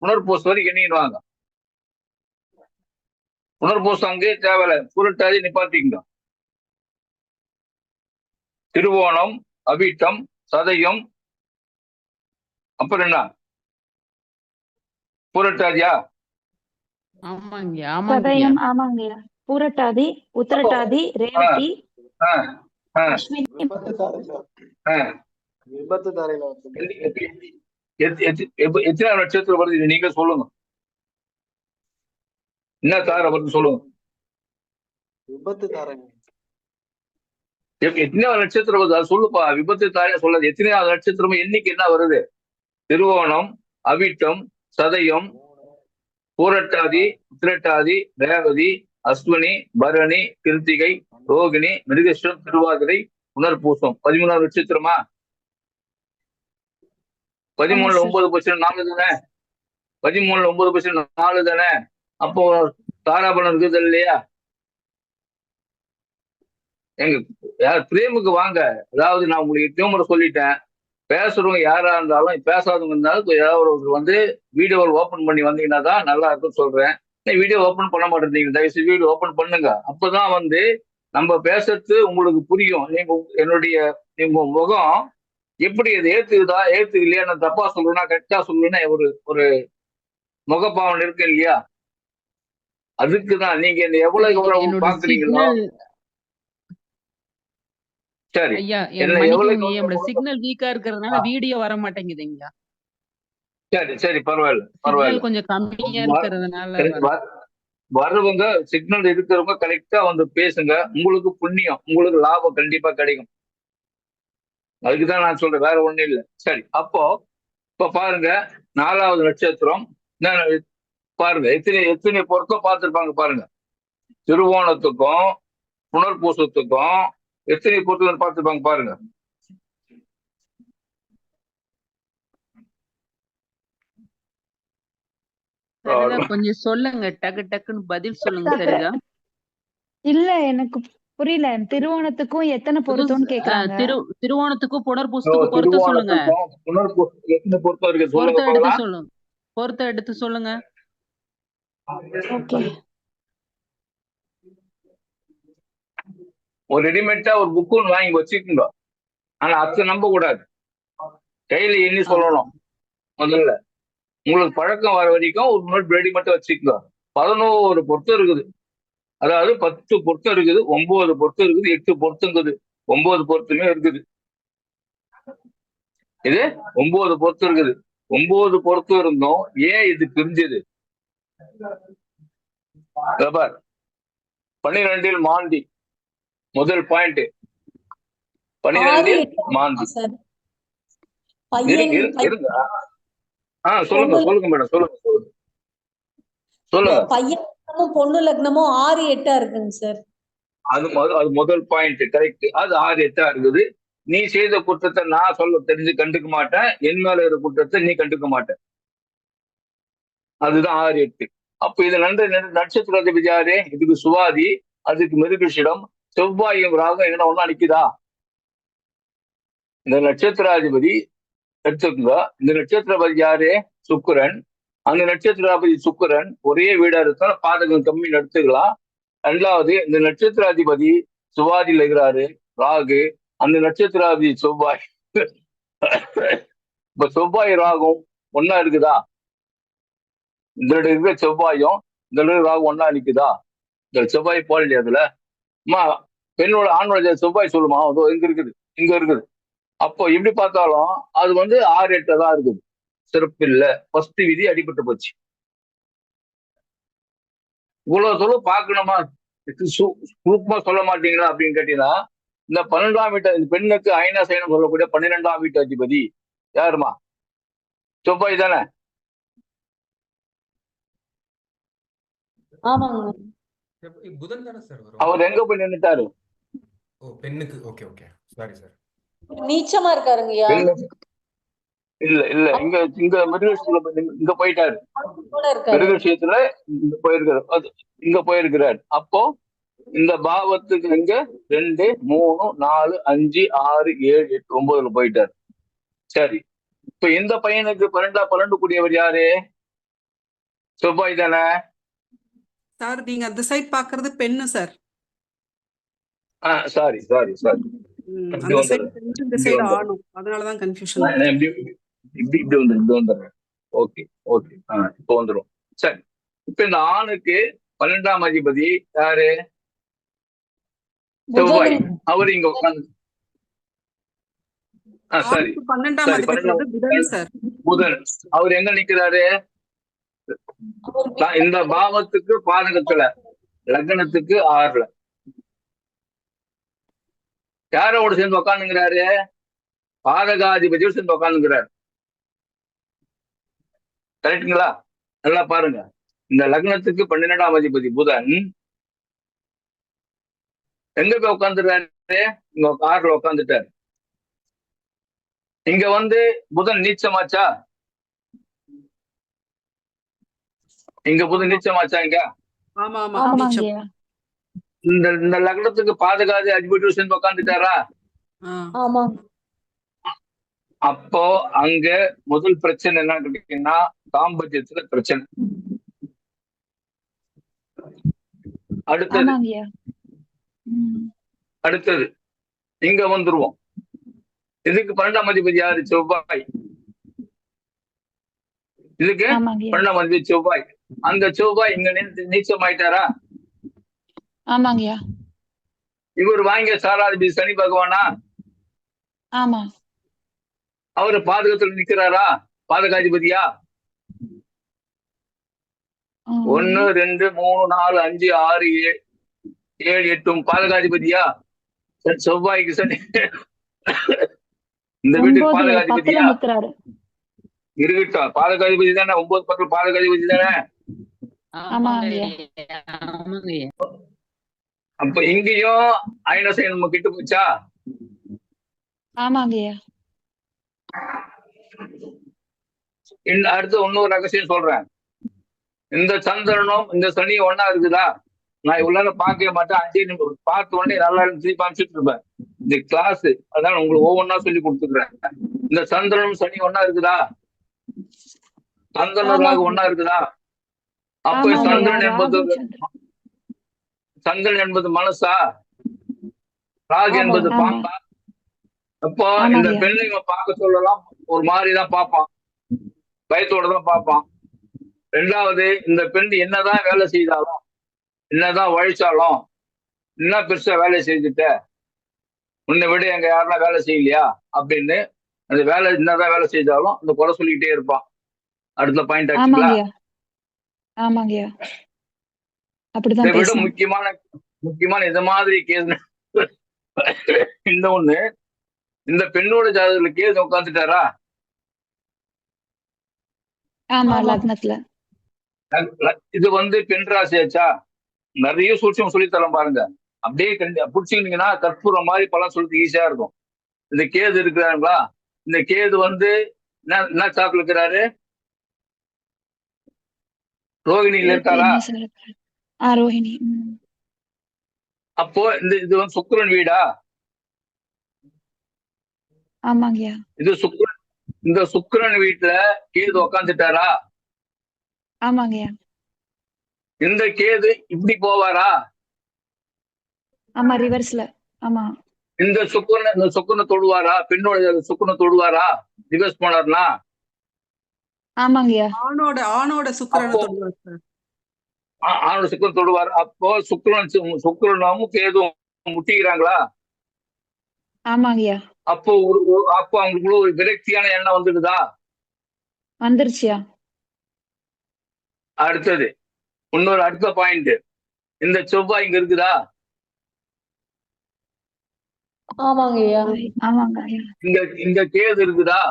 புனர்பூசம் வரைக்கும் எண்ணிடுவாங்க. புனர்பூசம் அங்கே தேவையில்ல, புரட்டாதி நிப்பாட்டிங்க. திருவோணம், அவிட்டம், சதயம், அப்புறம் என்ன? புரட்டாதியா? ஆமாங்கய்யா. சதயம் ஆமாங்கய்யா. பூரட்டாதி, உத்திரட்டாதி, ரேவதி, அஸ்வினி. எத்தனை நட்சத்திரம் வருது நீங்க சொல்லுங்க. என்ன தார வருது சொல்லுங்க. எத்தனை நட்சத்திரம் வருது அது சொல்லுப்பா. விபத்து தாரையா சொல்லாது. எத்தனையாவது நட்சத்திரமும் எண்ணிக்கை என்ன வருது? திருவோணம், அவிட்டம், சதயம், பூரட்டாதி, உத்திரட்டாதி, ரேவதி, அஸ்வினி, பரணி, கிருத்திகை, ரோகிணி, மிருகஸ்வரம், திருவாதிரை, புனர்பூசம். 13வது நட்சத்திரமா? 13ல 9% 4 தானே? 13ல 9% 4 தானே? அப்போ தாராபலம் இருக்குது இல்லையா? எங்க யார் பிரேமுக்கு வாங்க. அதாவது நான் உங்களுக்கு எத்தனை முறை சொல்லிட்டேன், பேசுறவங்க யாரா இருந்தாலும் பேசாதவங்க இருந்தாலும் ஏதாவது ஒரு வந்து வீடியோ ஓபன் பண்ணி வந்தீங்கன்னா தான் நல்லா இருக்கும்னு சொல்றேன். வீடியோ ஓபன் பண்ண மாட்டேங்க. தயவுசெய்து வீடியோ ஓபன் பண்ணுங்க. அப்பதான் வந்து நம்ம பேசுறது உங்களுக்கு புரியும். நீங்க என்னுடைய உங்க முகம் எப்படி அது ஏத்துக்குதா ஏத்துக்கலையா, நான் தப்பா சொல்றேன்னா கரெக்டா சொல்லுன்னா ஒரு முகப்பாவன் இருக்கு இல்லையா? அதுக்குதான் நீங்க என்ன எவ்வளவு பாக்குறீங்களோ. சரி ஐயா, என்ன மன்னிக்கோங்க, என்னோட சிக்னல் வீக்கா இருக்கிறதுனால வீடியோ வர மாட்டேங்குதுங்க. சரி சரி, பரவாயில்ல. கொஞ்சம் கம்மியா இருக்கிறதுனால வர்றவங்க சிக்னல் இருக்கிறவங்க கரெக்டா வந்து பேசுங்க. உங்களுக்கு புண்ணியம், உங்களுக்கு லாபம் கண்டிப்பா கிடைக்கும். அதுக்குதான் நான் சொல்றேன், வேற ஒண்ணும் இல்லை. சரி, அப்போ இப்ப பாருங்க 4வது நட்சத்திரம் பாருங்க. எத்தனை பொருத்தம் பார்த்திருப்பாங்க பாருங்க. திருவோணத்துக்கும் புனர்பூசத்துக்கும் எத்தனை பொருத்தம் பார்த்திருப்பாங்க பாருங்க. கொஞ்சம் சொல்லுங்க, டக்குன்னு பதில் சொல்லுங்க. சரிதா? இல்ல எனக்கு புரியல. திருவோணத்துக்கும் எத்தனை பொருத்தம்னு கேக்குறாங்க. திருவோணத்துக்கும் புனர்பூசத்துக்கும் பொருத்தம் சொல்லுங்க. எத்தனை பொருத்தம் இருக்கு பொருத்தம் எடுத்து சொல்லுங்க. ஒரு ரெடிமேட்டா ஒரு புக் ஒன்று வாங்கி வச்சுக்கோங்க. ஆனா அத்தை நம்ப கூடாது, கையில எண்ணி சொல்லணும். முதல்ல உங்களுக்கு பழக்கம் வர வரைக்கும் ஒரு நோட் ரெடிமேட்டா வச்சுக்கோங்க. 11 பொருத்தம் இருக்குது. அதாவது 10 பொருத்தம் இருக்குது, 9 பொருத்தம் இருக்குது, 8 பொருத்தங்குது, 9 பொருத்தமே இருக்குது. இது 9 பொருத்தம் இருக்குது. 9 பொருத்தம் இருந்தோம். ஏன் இது பிரிஞ்சது? 12 மாந்தி முதல் பாயிண்ட். 12 மாந்தி. பையன் இருங்க. சொல்லுங்க சொல்லுங்க மேடம், சொல்லுங்க சொல்லுங்க. பையன் லக்னமும் பொண்ணு லக்னமும் 6, 8 இருக்குங்க சார். அது முதல் பாயிண்ட் கரெக்ட். அது 6, 8 இருக்குது. நீ செய்த குற்றத்தை நான் தெரிஞ்சு கண்டுக்க மாட்டேன், என் மேல இருக்கிற குற்றத்தை நீ கண்டுக்க மாட்டேன். அதுதான் 6, 8. அப்ப இது நட்சத்திர அதிபதி யாரு? இதுக்கு சுவாதி, அதுக்கு மிருகஷிடம், செவ்வாயும் ராகம் என்ன ஒண்ணா நிக்குதா? இந்த நட்சத்திராதிபதி எடுத்துக்கோங்க. இந்த நட்சத்திரபதி யாரு? சுக்கிரன். அந்த நட்சத்திராதிபதி சுக்கிரன் ஒரே வீடா இருந்தா பாதகம் கம்மி எடுத்துக்கலாம். ரெண்டாவது, இந்த நட்சத்திராதிபதி சுவாதியில் இருக்கிறாரு ராகு, அந்த நட்சத்திராதிபதி செவ்வாய். இப்ப செவ்வாய் ராகும் ஒன்னா இருக்குதா? இந்த இருக்கிற செவ்வாயும் இந்த ராகு ஒன்னா நிக்குதா? இந்த செவ்வாய் போல அதுல அம்மா பெண்ணோட ஆணோட செவ்வாய் சொல்லுமா, இங்க இருக்குது, இங்க இருக்குது. அப்போ எப்படி பார்த்தாலும் அது 6, 8 தான் இருக்குது. சிறப்பு இல்லை. ஃபர்ஸ்ட் விதி அடிபட்டு போச்சு. இவ்வளவு தூரம் பார்க்கணுமா, சூப்பமா சொல்ல மாட்டீங்களா அப்படின்னு கேட்டீங்கன்னா, இந்த 12ஆம் வீட்டு இந்த பெண்ணுக்கு ஐனா சைனம் சொல்லக்கூடிய 12ஆம் வீட்டு அதிபதி யாருமா? செவ்வாய் தானே? ஆமாங்க. புதன் தானே சார் வரும்? அவர் எங்க போய் நின்னுட்டாரு? பெண்ணுக்கு. Okay okay, sorry sir. நீச்சமா இருக்காருங்கய்யா. இல்ல இல்ல, இங்க இங்க மிருகஷத்துல இங்க போயிட்டாரு. மிருகஷத்துல இங்க போயிருக்கிறார். அப்போ இந்த பாவத்துக்கு இங்க 2, 3, 4, 5, 6, 7, 8, 9 போயிட்டாரு. சரி, இப்ப இந்த பையனுக்கு 12 கூடியவர் யாரு? செவ்வாய் தானே சார்? நீங்க அந்த சைட் பாக்குறது பெண்ணு சார். சாரி சாரி சாரி, அந்த சைடு பெண்ணு, இந்த சைடு ஆணும். அதனாலதான் கன்ஃபியூஷன். இப்படி வந்துடுறேன். ஓகே ஓகே, இப்போ வந்துடும். சரி, இப்ப இந்த ஆணுக்கு 12ஆம் அதிபதி யாரு? செவ்வாய். அவர் இங்க உட்காந்து சரி 12ஆம் அதிபதி புதன் சார். புதன். அவர் எங்க நிக்கிறாரு? இந்த பாவத்துக்கு பாதகத்துல, லக்னத்துக்கு 6ல. யாரோட சேர்ந்து உட்காந்துங்கிறாரு? பாதகாதிபதியோடு சேர்ந்து உட்காந்துங்கிறாரு. கரெக்டுங்களா? நல்லா பாருங்க. இந்த லக்னத்துக்கு 12ஆம் அதிபதி புதன் எங்க போய் உட்காந்துருக்காரு? இங்க 6ல உட்காந்துட்டாரு. இங்க புதன் நீச்சமாச்சா? இங்க புதன் நீச்சமாச்சா? இங்க இந்த லக்னத்துக்கு பாதகாதி அதிபதியோடு சேர்ந்து உட்காந்துட்டாரா? அப்போ அங்க முதல் பிரச்சனை என்னன்னு கேட்டீங்கன்னா, தாம்பத்தியத்துல பிரச்சனை. அடுத்தது இங்க வந்துருவோம். இதுக்கு 12ஆம் அதிபதி யாரு? செவ்வாய். இதுக்கு 12ஆம் அதிபதி செவ்வாய். அந்த செவ்வாய் இங்க நீச்சம் ஆயிட்டாரா? ஆமாங்கய்யா. இவர் வாங்கிய சாராதிபதி சனி பகவானா? ஆமா. அவரு பாதகத்துல நிக்கிறாரா? பாதகாதிபதியா? 1, 2, 3, 4, 5, 6, 7, 8 பாதகாதிபதியா? செவ்வாய்க்கு சனி இந்த வீட்டுக்கு பாதகாதிபதியா? இருக்கட்டும், பாதகாதிபதி தானே. 9, 10 பாதகாதிபதி தானே. அப்ப இங்கேயும் ஐனசை நம்ம கிட்ட போச்சா? ஆமாங்கய்யா. அடுத்து இன்னொரு ரகசியம் சொல்றேன். இந்த சந்திரனும் இந்த சனியும் ஒன்னா இருக்குதா? நான் இவ்வளவு பார்க்கவே மாட்டேன். 5 நிமிஷம் பார்த்த உடனே நல்லா திருப்பி அனுப்பிச்சுட்டு இருப்பேன். இந்த கிளாஸ் அதான் உங்களுக்கு ஒவ்வொன்னா சொல்லி கொடுத்துக்கிறேன். இந்த சந்திரனும் சனி ஒன்னா இருக்குதா? சந்திரனாக ஒன்னா இருக்குதா? அப்ப சந்திரன் என்பது மனசா? ராகு என்பது பாம்பா? அப்போ இந்த பெண்ணை பார்க்க சொல்லலாம் ஒரு மாதிரிதான் பார்ப்பான், பயத்தோட தான் பார்ப்பான். ரெண்டாவது, இந்த பெண் என்னதான் வேலை செய்தாலும், என்னதான் உழைச்சாலும், என்ன பெருசா வேலை செஞ்சுட்ட, உன்னை விட எங்க யாருன்னா வேலை செய்யலையா அப்படின்னு அந்த வேலை என்னதான் வேலை செய்தாலும் அந்த குறை சொல்லிக்கிட்டே இருப்பான். அடுத்த பாயிண்ட் ஆச்சுங்களா? இதை விட முக்கியமான இந்த மாதிரி கேஸ் இந்த ஒண்ணு, இந்த பெண்ணோட ஜாதகத்துல கேஸ் உட்காந்துட்டாரா? ஆமா ஆமா லக்னத்துல. இது வந்து பெண் ராசியாச்சா? நிறைய சூட்சம் சொல்லித்தரம் பாருங்க. அப்படியே பிடிச்சிக்கிட்டீங்கன்னா கற்பூரம் மாதிரி பலம் சொல்றது ஈஸியா இருக்கும். இந்த கேது இருக்கிறாங்களா? இந்த கேது வந்து என்ன சாப்பிட்டு இருக்கிறாரு? ரோகிணியில இருக்காரா? என்ன சார் இருக்காரு? ரோஹிணி. அப்போ இது வந்து சுக்கிரன் வீடா? ஆமாங்கய்யா. இது சுக்கிரன், இந்த சுக்கிரன் வீட்டுல கேது உக்காந்துட்டாரா? ஆமாங்கய்யா. இந்த கேது இப்படி போவாரா? ஆமா ரிவர்ஸ்ல. ஆமா. இந்த சுக்கிரனை தொடுவாரா? பெண்ணோட சுக்கிரனை தொடுவாரா ரிவர்ஸ் போனார்னா? ஆமாங்கய்யா. ஆணோட சுக்கிரனை தொடுவார் சார். ஆணோட சுக்கிரன் தொடுவார். அப்போ சுக்கிரனும் கேதுவும் முட்டிக்கிறாங்களா? ஆமாங்கய்யா. அப்போ அப்போ அவங்களுக்குள்ள ஒரு விரக்தியான எண்ணம் வந்துடுதா? வந்துருச்சியா? அடுத்தது இன்னொரு அடுத்த பாயிண்ட், இந்த செவ்வாய் இங்க இருக்குதா? ஆமாங்கய்யா. ஆமாங்கய்யா. இங்க கேது இருக்குதா?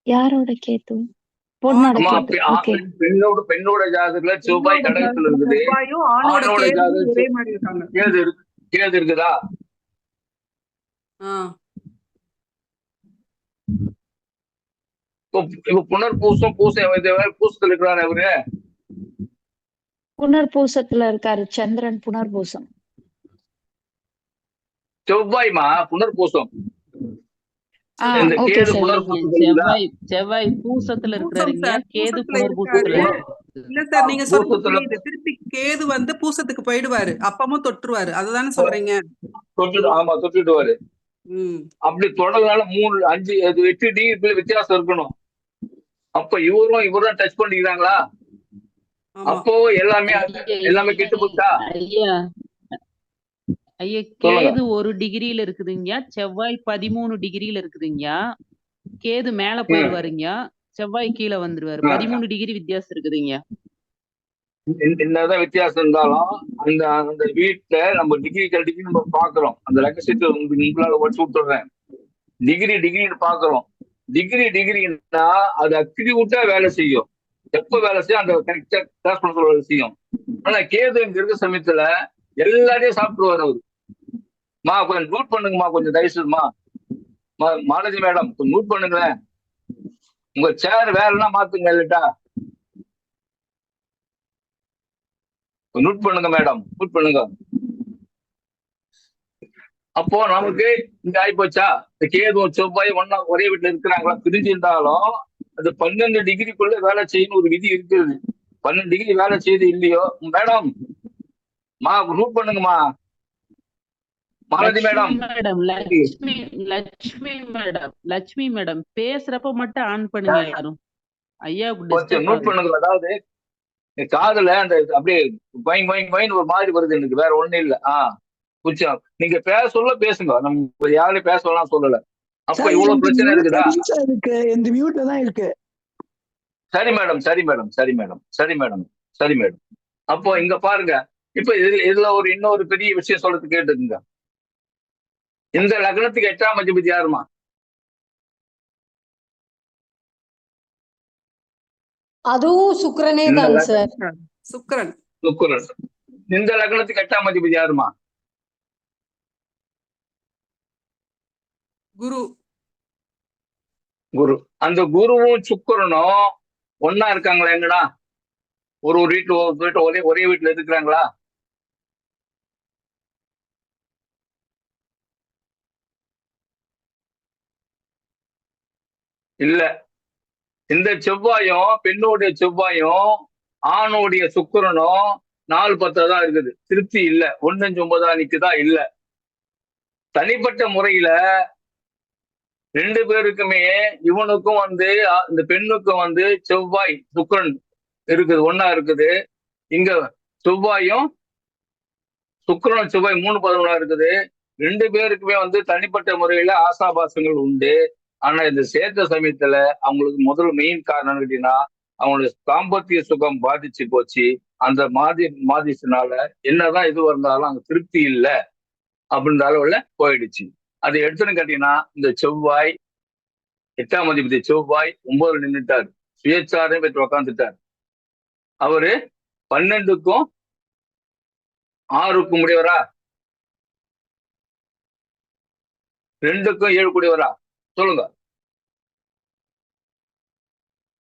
யாரோட கேது? பொண்ணோட கேது. ஓகே. பெண்ணோட ஜாதகத்துல செவ்வாய் கடகத்துல இருக்குது. ஆணோட ஜாதகத்துல கேது இருக்குதா? இப்ப புனர்பூசம் பூசத்துல இருக்கிறாரு அவரு. புனர்பூசத்துல இருக்காரு சந்திரன். புனர்பூசம் செவ்வாய்மா புனர்பூசம். செவ்வாய் பூசத்துல இருக்கிறாருங்க. கேது புனர்பூசத்துல. இல்ல சார், நீங்க சொல்றது திருப்பி கேது வந்து பூசத்துக்கு போயிடுவாரு, அப்பமும் தொற்றுவாரு. அதுதானே சொல்றீங்க? ஆமா தொட்டுடுவாரு. அப்படி தொடர்னால 3, 5, 8 டிகிரி வித்தியாசம் இருக்கணும். அப்ப இவரும் டச் பண்ணிக்கிறாங்களா? அப்போ எல்லாமே கெட்டு போச்சா? ஐயா கேது 1 டிகிரியில இருக்குதுங்க. செவ்வாய் 13 டிகிரியில இருக்குதுங்க. கேது மேல போயிடுவாருங்க, செவ்வாய் கீழே வந்துருவாரு. 13 டிகிரி வித்தியாசம் இருக்குதுங்க. என்னதான் வித்தியாசம் இருந்தாலும் அந்த வீட்டுல நம்ம டிகிரி நம்ம பாக்குறோம். அந்த லட்சத்தை உங்களால உடச்சு விட்டுறேன். டிகிரின்னு பாக்குறோம். டிகிரின்னா அது அக்யூட்டா வேலை செய்யும். எப்ப வேலை செய்யும் அந்த வேலை செய்யும். ஆனா கேது இங்க இருக்க சமயத்துல எல்லாரையும் சாப்பிட்டுருவாரு அவரு. கொஞ்சம் நோட் பண்ணுங்கம்மா, கொஞ்சம் தயவுமா மாலதி மேடம் கொஞ்சம் நோட் பண்ணுங்களேன். உங்க சேர் வேலைன்னா மாத்துங்க இல்லட்டா. நோட் பண்ணுங்க மேடம், நோட் பண்ணுங்க. அப்போ நமக்கு இங்க ஆயிப்போச்சா? இந்த கேது செவ்வாய் ஒரே வீட்டுல இருக்கிறாங்களா? பிரிஞ்சிருந்தாலும் அது 12 டிகிரிக்குள்ள வேலை செய்யணும் ஒரு விதி இருக்குது. 12 டிகிரி வேலை செய்யுது இல்லையோ மேடம்? நோட் பண்ணுங்கம்மா மாலதி மேடம். லட்சுமி மேடம் பேசுறப்ப மட்டும் ஆன் பண்ணுங்க யாரும். ஐயா நோட் பண்ணுங்க. அதாவது காதுல அந்த அப்படியே ஒரு மாதிரி வருது எனக்கு, வேற ஒண்ணு இல்ல. புரிச்சா? நீங்க பேசுங்க, நம்ம யாரையும் பேசலாம் சொல்லல. அப்ப இவ்வளவு பிரச்சனை இருக்குதா? சரி மேடம். அப்போ இங்க பாருங்க, இப்ப இதுல இன்னொரு பெரிய விஷயம் சொல்றது கேட்டுக்குங்க. இந்த லக்னத்துக்கு 8ஆம் அதிபதி யாருமா? அதுவும் சுக்கிரனே தான் சார். சுக்கிரன். இந்த லக்னத்துக்கு 8ஆம் அதிபதி யாருமா? குரு. அந்த குருவும் சுக்கிரனும் ஒன்னா இருக்காங்களா? எங்கடா ஒரு வீட்டுல ஒரே வீட்டுல இருக்கிறாங்களா? இல்ல. இந்த செவ்வாயும் பெண்ணோடைய செவ்வாயும் ஆணோடைய சுக்கிரனும் 4-10 தான் இருக்குது. திருப்தி இல்ல. 1-9 நிக்குதான் இல்ல. தனிப்பட்ட முறையில 2 பேருக்குமே, இவனுக்கும் இந்த பெண்ணுக்கும் செவ்வாய் சுக்கிரன் இருக்குது, ஒன்னா இருக்குது. இங்க செவ்வாயும் சுக்கிரனும் செவ்வாய் 3-11 இருக்குது. 2 பேருக்குமே தனிப்பட்ட முறையில ஆசாபாசங்கள் உண்டு. ஆனா இந்த சேர்த்த சமயத்துல அவங்களுக்கு முதல் மெயின் காரணம் கேட்டீங்கன்னா, அவங்களுடைய தாம்பத்திய சுகம் பாதிச்சு போச்சு. அந்த மாதினால என்னதான் இது இருந்தாலும் அங்க திருப்தி இல்லை அப்படின்ற அளவுல போயிடுச்சு. அது எடுத்துன்னு கேட்டீங்கன்னா, இந்த செவ்வாய் 8ஆம் அதிபதி செவ்வாய் 9 நின்றுட்டார், சுயேச்சாரம் பெற்று உக்காந்துட்டார். அவரு 12க்கும் 6க்கும் முடியவரா, 2க்கும் 7 கூடியவரா சொல்லுங்க,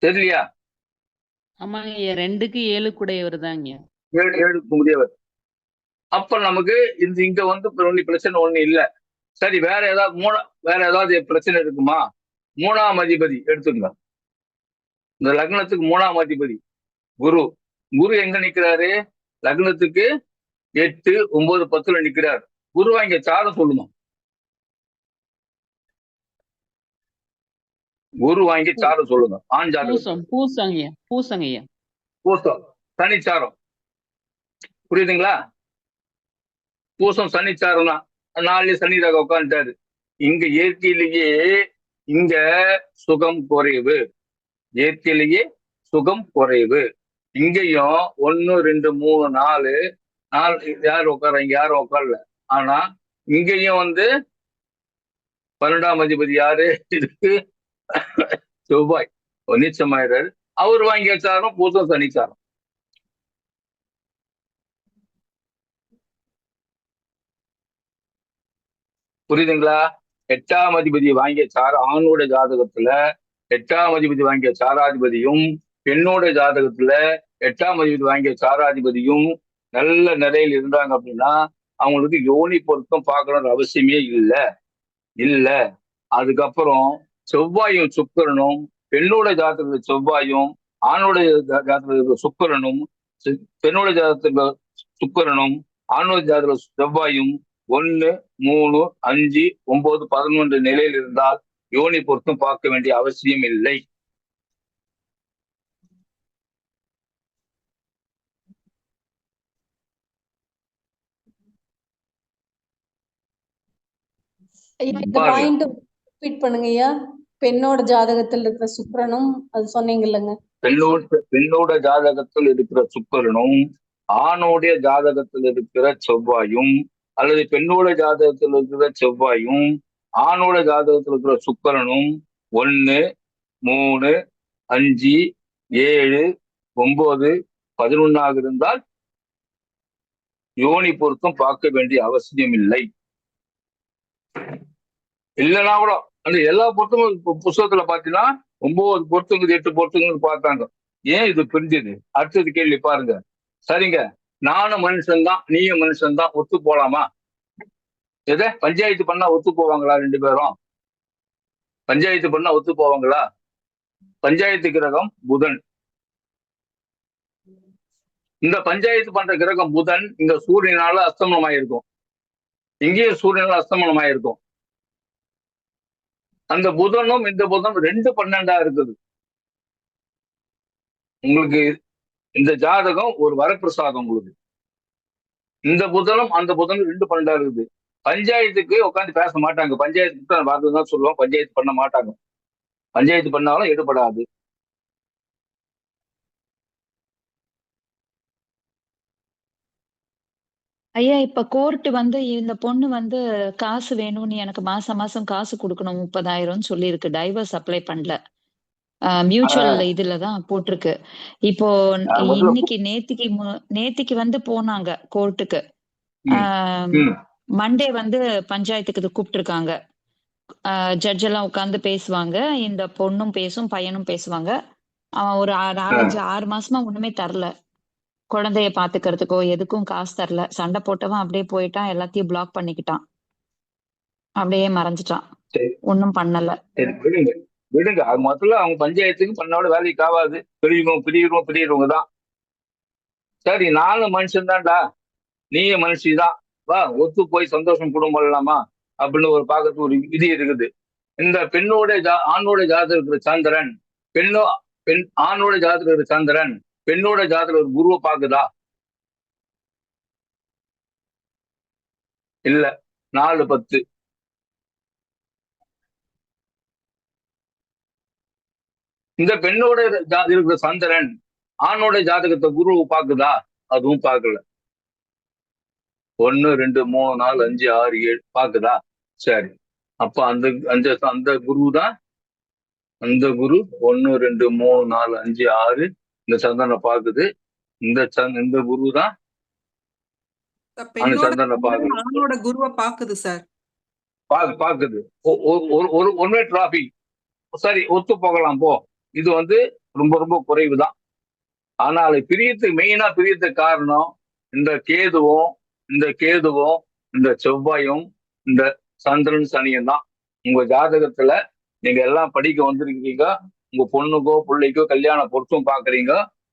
தெரியலையா? ஆமாங்க ஐயா, 2க்கு 7 கூடையவர் தாங்க. 7க்கு முடியவர். அப்ப நமக்கு இங்க வந்து பிரச்சனை ஒண்ணு இல்ல. சரி, வேற ஏதாவது பிரச்சனை இருக்குமா? 3ஆம் அதிபதி எடுத்துங்க. இந்த லக்னத்துக்கு 3ஆம் அதிபதி குரு. குரு எங்க நிக்கிறாரு? லக்னத்துக்கு 8, 9, 10ல நிக்கிறார். குரு இங்க சாரம் சொல்லுமா? குரு வாங்கி சாரம் சொல்லுங்க. ஆண் ஜாதகம் பூசங்க. பூசம் சனிச்சாரம், புரியுதுங்களா? பூசம் சனிச்சாரம் தான். 4 சனி ரக உட்காந்துட்டாரு. இங்க இயற்கையிலேயே இங்க சுகம் குறைவு, இயற்கையிலேயே சுகம் குறைவு. இங்கேயும் 1, 2, 3, 4 யார் உட்கார, இங்க யாரும் உட்காரல. ஆனா இங்கேயும் வந்து 12ஆம் அதிபதி யாரு இருக்கு? செவ்வாய் நீச்சமாயிறாரு. அவர் வாங்கி வச்சாரும் பூசம் சனிச்சாரம். புரியுதுங்களா? 8ஆம் அதிபதி வாங்கிய ஆணோட ஜாதகத்துல 8ஆம் அதிபதி வாங்கிய சாராதிபதியும், பெண்ணோட ஜாதகத்துல 8ஆம் அதிபதி வாங்கிய சாராதிபதியும் நல்ல நிலையில் இருந்தாங்க அப்படின்னா அவங்களுக்கு யோனி பொருத்தம் பார்க்கணுன்ற அவசியமே இல்ல. அதுக்கப்புறம் செவ்வாயும் சுக்கிரனும், பெண்ணோட ஜாதகத்துல செவ்வாயும், ஆணோட ஜாதகத்துல சுக்கிரனும், பெண்ணோட ஜாதகத்துல சுக்கிரனும், ஆணோட ஜாதகத்துல செவ்வாயும் 1, 3, 5, 9, 11 நிலையில் இருந்தால் யோனி பொருத்தம் பார்க்க வேண்டிய அவசியம் இல்லை. இந்த பாயிண்ட் ரிப்பீட் பண்ணுங்க ஐயா. பெண்ணோட ஜாதகத்தில் இருக்கிற சுக்கிரனும் அது சொன்னீங்க இல்லைங்க. பெண்ணோட ஜாதகத்தில் இருக்கிற சுக்கிரனும், ஆணோடைய ஜாதகத்தில் இருக்கிற செவ்வாயும், அல்லது பெண்ணோட ஜாதகத்தில் இருக்கிற செவ்வாயும் ஆணோட ஜாதகத்தில் இருக்கிற சுக்கிரனும் 1, 3, 5, 7, 9, 11 இருந்தால் யோனி பொருத்தம் பார்க்க வேண்டிய அவசியம் இல்லை. இல்லைன்னா கூட அந்த எல்லா பொருத்தமும் புஸ்தகத்துல பாத்தீங்கன்னா 9 பொருத்தங்குது 8 பொருத்தங்குது பார்த்தாங்க. ஏன் இது பிரிஞ்சுது? அடுத்தது கேள்வி பாருங்க. சரிங்க, நானும் மனுஷன்தான் நீயும் மனுஷன்தான், ஒத்து போலாமா? எதை பஞ்சாயத்து பண்ணா ஒத்து போவாங்களா? 2 பேரும் பஞ்சாயத்து பண்ணா ஒத்து போவாங்களா? பஞ்சாயத்து கிரகம் புதன். இந்த பஞ்சாயத்து பண்ற கிரகம் புதன் இங்க சூரியனால அஸ்தமனமாயிருக்கும், இங்கேயும் சூரியனால அஸ்தமனமாயிருக்கும். அந்த புதனும் இந்த புதனும் 2, 12 இருக்குது. உங்களுக்கு இந்த ஜாதகம் ஒரு வரப்பிரசாதம். உங்களுக்கு இந்த புதனும் அந்த புதனும் 2, 12 இருக்குது. பஞ்சாயத்துக்கு உட்காந்து பேச மாட்டாங்க. பஞ்சாயத்து பார்த்துதான் சொல்லுவோம், பஞ்சாயத்து பண்ண மாட்டாங்க. பஞ்சாயத்து பண்ணாலும் எடுபடாது. ஐயா இப்ப கோர்ட் வந்து இந்த பொண்ணு வந்து காசு வேணும்னு எனக்கு மாசம் மாசம் காசு கொடுக்கணும் 30,000 சொல்லியிருக்கு. டைவர்ஸ் அப்ளை பண்ணல, மியூச்சுவல் இதுலதான் போட்டிருக்கு. இப்போ இன்னைக்கு நேத்திக்கு வந்து போனாங்க கோர்ட்டுக்கு. மண்டே வந்து பஞ்சாயத்துக்கு கூப்பிட்டு இருக்காங்க. ஜட்ஜ் எல்லாம் உட்கார்ந்து பேசுவாங்க, இந்த பொண்ணும் பேசும் பையனும் பேசுவாங்க. அவன் ஒரு 6 மாசமா ஒண்ணுமே தரல, குழந்தைய பாத்துக்கிறதுக்கோ எதுக்கும் காசு தரல. சண்டை போட்டவன் அப்படியே போயிட்டான், எல்லாத்தையும் பிளாக் பண்ணிக்கிட்டான், அப்படியே மறைஞ்சிட்டான், ஒன்னும் பண்ணல. விடுங்க, அது மொத்தம் அவங்க பஞ்சாயத்துக்கு பண்ணோட வேலைக்கு ஆகாது. பிரிகிறவங்க தான். சரி, நானும் மனுஷன் தான்டா நீயும் மனுஷிதான், வா ஒத்து போய் சந்தோஷம் குடும்பம் பண்ணலாமா அப்படின்னு ஒரு பார்க்கறதுக்கு ஒரு விதி இருக்குது. இந்த ஆணோட ஜாதகம் இருக்கிற சந்திரன் ஆணோட ஜாதகம் இருக்கிற சந்திரன் பெண்ணோட ஜாதகம் ஒரு குருவை பாக்குதா? இல்ல. 4, 10. இந்த பெண்ணோட இருக்கிற சந்திரன் ஆணோட ஜாதகத்தை குரு பாக்குதா? அதுவும் பார்க்கல. 1, 2, 3, 4, 5, 6, 7 பாக்குதா? சரி, அப்ப அந்த குரு தான் அந்த குரு 1 2 3 4 5 6 இந்த சந்திரனை பாக்குது. இந்த குரு தான் அந்த பெண்ணோட சந்திரனை பாக்குது. ஆணோட குருவை பாக்குது சார். பாக்குது. One way traffic. சரி, ஒத்து போகலாம் போ. இது வந்து ரொம்ப ரொம்ப குறைவுதான். ஆனால் மெயினா பிரியத்துக்கு காரணம் இந்த கேதுவும் இந்த செவ்வாயும் இந்த சந்திரன் சனியும் தான். உங்க ஜாதகத்துல நீங்க எல்லாம் படிக்க வந்திருக்கீங்க. உங்க பொண்ணுக்கோ பிள்ளைக்கோ கல்யாண பொருத்தம் பாக்குறீங்க.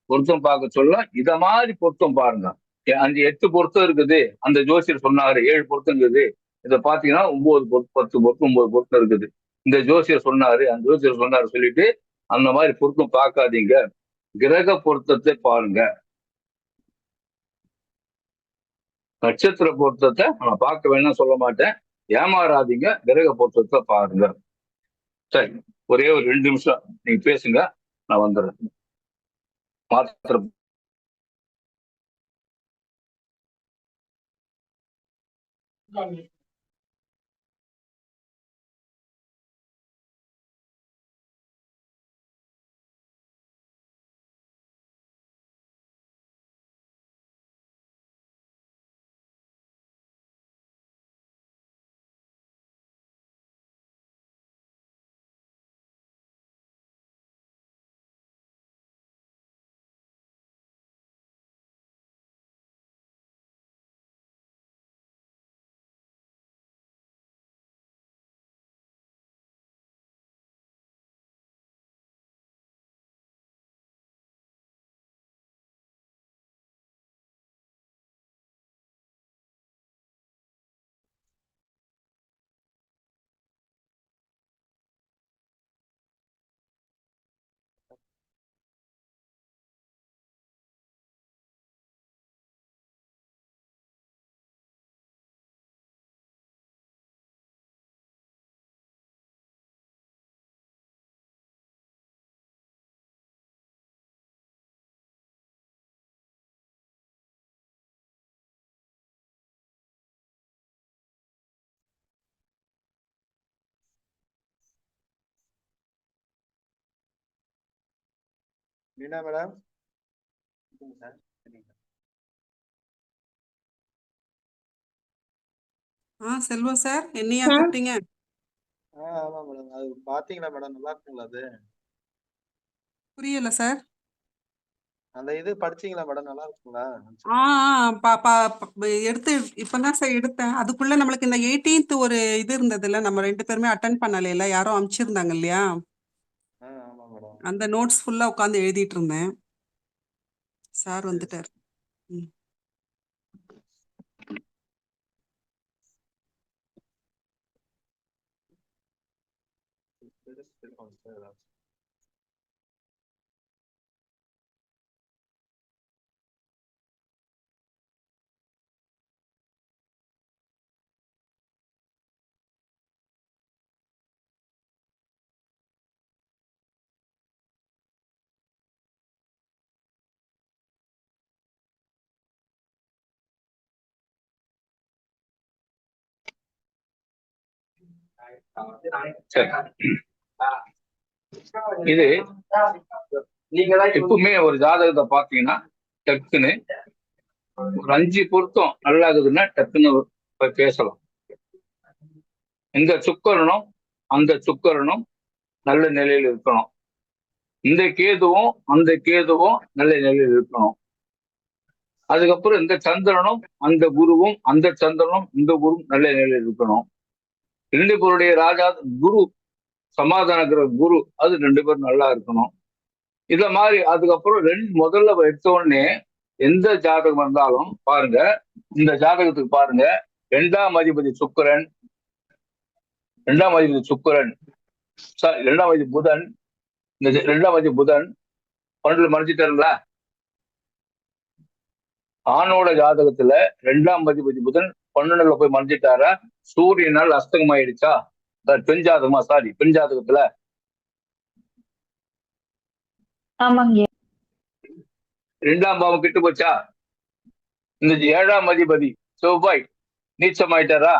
பொருத்தம் பார்க்க சொல்ல இத மாதிரி பொருத்தம் பாருங்க. 5 8 பொருத்தம் இருக்குது. அந்த ஜோசியர் சொன்னாரு 7 பொருத்தம் இருக்குது. இதை பாத்தீங்கன்னா 9 பொருத்தம் 10 பொருத்தம் 9 பொருத்தம் இருக்குது. இந்த ஜோசியர் சொன்னாரு அந்த ஜோசியர் சொன்னாரு சொல்லிட்டு அந்த மாதிரி பொருத்தம் பார்க்காதீங்க. கிரக பொருத்தத்தை பாருங்க. நட்சத்திர பொருத்தத்தை நான் பார்க்க வேணும்னு சொல்ல மாட்டேன். ஏமாறாதீங்க, கிரக பொருத்தத்தை பாருங்க. சரி, ஒரே ஒரு 2 நிமிஷம் நீங்க பேசுங்க, நான் வந்துடுறேன். மாத்திர மேடம். செல்வம் சார், என்னையா கூப்பிட்டீங்க? ஆமா மேடம். அது பாத்தீங்களா மேடம்? நல்லா இருக்குங்களா அது? புரியல சார். அந்த இது படிச்சீங்களா மேடம்? நல்லா இருக்குங்களா? எடுத்து இப்பதான் சார் எடுத்தேன். அதுக்குள்ள நம்மளுக்கு இந்த 18th ஒரு இது இருந்ததுல, நம்ம 2 பேருமே அட்டன் பண்ணல, யாரோ அனுப்பிச்சிருந்தாங்க இல்லையா? ஆமா மேடம். அந்த நோட்ஸ் ஃபுல்லா உட்காந்து எழுதிட்டு இருந்தேன். சார் வந்துட்டார். இது எப்பவுமே ஒரு ஜாதகத்தை பாத்தீங்கன்னா டக்குன்னு ஒரு 5 பொருத்தம் நல்லா இருக்குதுன்னா டக்குன்னு போய் பேசலாம். இந்த சுக்கரனும் அந்த சுக்கரனும் நல்ல நிலையில் இருக்கணும். இந்த கேதுவும் அந்த கேதுவும் நல்ல நிலையில் இருக்கணும். அதுக்கப்புறம் இந்த சந்திரனும் அந்த குருவும் அந்த சந்திரனும் இந்த குருவும் நல்ல நிலையில் இருக்கணும். 2 பேருடைய ராஜா குரு சமாதான குரு, அது 2 பேரும் நல்லா இருக்கணும். இத மாதிரி அதுக்கப்புறம் முதல்ல எடுத்த உடனே எந்த ஜாதகம் இருந்தாலும் பாருங்க, இந்த ஜாதகத்துக்கு பாருங்க, 2ஆம் அதிபதி சுக்கிரன், 2ஆம் அதிபதி சுக்கிரன், 2ஆம் அதிபதி புதன், இந்த 2ஆம் அதிபதி புதன் 12 மறைஞ்சிட்டாருங்களா? ஆணோட ஜாதகத்துல 2ஆம் அதிபதி புதன் 12ல போய் மறைஞ்சிட்டாரா? சூரியனால் அஸ்தகம் ஆயிடுச்சா? பெண் ஜாதகமா? பெண் ஜாதகத்துல ஆமாங்க. 2ஆம் பாவம் கெட்டு போச்சா? இந்த 7ஆம் அதிபதி செவ்வாய் நீச்சமாயிட்டாரா?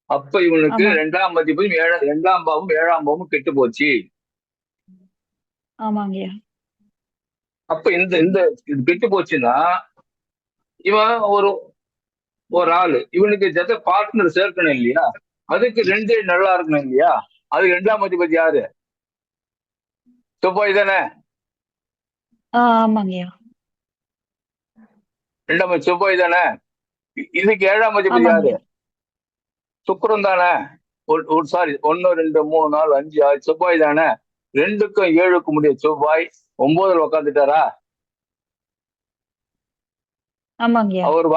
அப்ப இவனுக்கு 2ஆம் அதிபதி 2ஆம் பாவம் 7ஆம் பாவம் கெட்டு போச்சு. ஆமாங்கய்யா. அப்ப இந்த இந்த இது கெட்டு போச்சுன்னா இவன் ஒரு ஆளு இவனுக்கு ஜெத பார்ட்னர் சேர்க்கணும் இல்லையா? அதுக்கு 2 நல்லா இருக்கணும் இல்லையா? அது 2ஆம் அதிபதி யாரு? செவ்வாய் தானே? ஆமாங்கய்யா. 2ஆம் அதிபதி செவ்வாய் தானே? இதுக்கு 7ஆம் அதிபதி யாரு? ஆமாங்கய்யா. சுக்கிரன் தானே? ஒரு சாரி 1 2 3 4 5 6 செவ்வாய் தானே? 2க்கும் 7க்கும் முடிய செவ்வாய் 9ல உட்காந்துட்டாரா? ஆமாங்கய்யா. அவர்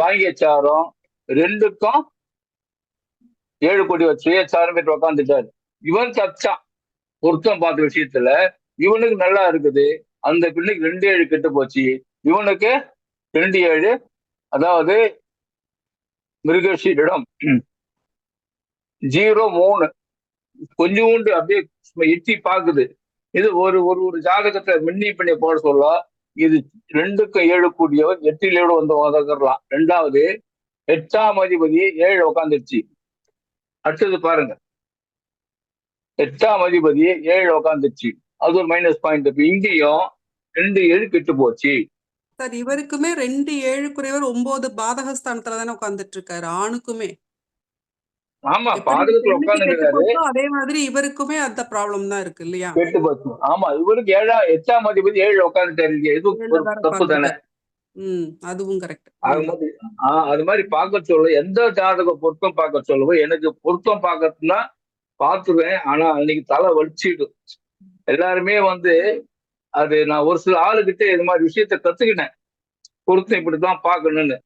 வாங்கிய சாரம் 2க்கும் 7 கோடி வச்சு சாரம் பேர் உட்காந்துட்டாரு. இவன் தச்சான் பொருத்தம் பார்த்த விஷயத்துல இவனுக்கு நல்லா இருக்குது, அந்த பிள்ளைக்கு 2 7 கெட்டு போச்சு, இவனுக்கு 2 7, அதாவது மிருகஷீரிடம் 0 3 கொஞ்சோண்டு அப்படியே எட்டி பாக்குது. இது ஒரு ஒரு ஜாதகத்தை மின்னி பண்ணி போட சொல்ல இது 2க்கும் 7 கூடியவர் 8ல் 7 வந்து உதக்கலாம். 2வது 8ஆம் அதிபதி 7 உட்காந்துருச்சு. அடுத்தது பாருங்க, 8ஆம் அதிபதி 7 உட்காந்துருச்சு, அது ஒரு மைனஸ் பாயிண்ட். இப்ப இங்கேயும் 2 7 கெட்டு போச்சு. சார் இவருக்குமே 2 7 குறைவர் 9 பாதகஸ்தானத்துல தானே உட்கார்ந்துட்டு இருக்காரு ஆணுக்குமே. ஆமா, எப்படி பாதகத்துல பெண்ணுக்கு கெட்டு உட்காந்துருக்காரு, போச்சோ அதே மாதிரி இவருக்குமே அந்த ப்ராப்ளம் தான் இருக்கு இல்லையா? கெட்டு போச்சு. ஆமா, இவருக்கு 8ஆம் அதிபதி 7 உட்காந்துட்டாரு. இது ஒரு தப்பு தானே? அதுவும் கரெக்ட். அது மாதிரி பார்க்க சொல்ல, எந்த ஜாதக பொருத்தம் பார்க்க சொல்லுவோம். எனக்கு பொருத்தம் பார்க்கறதுன்னா பார்த்துருவேன், ஆனா அன்னைக்கு தலை வலிச்சிடும். எல்லாருமே அது நான் ஒரு சில ஆளுகிட்ட இது மாதிரி விஷயத்த கத்துக்கிட்டேன், பொருத்தம் இப்படிதான் பார்க்கணும்னு.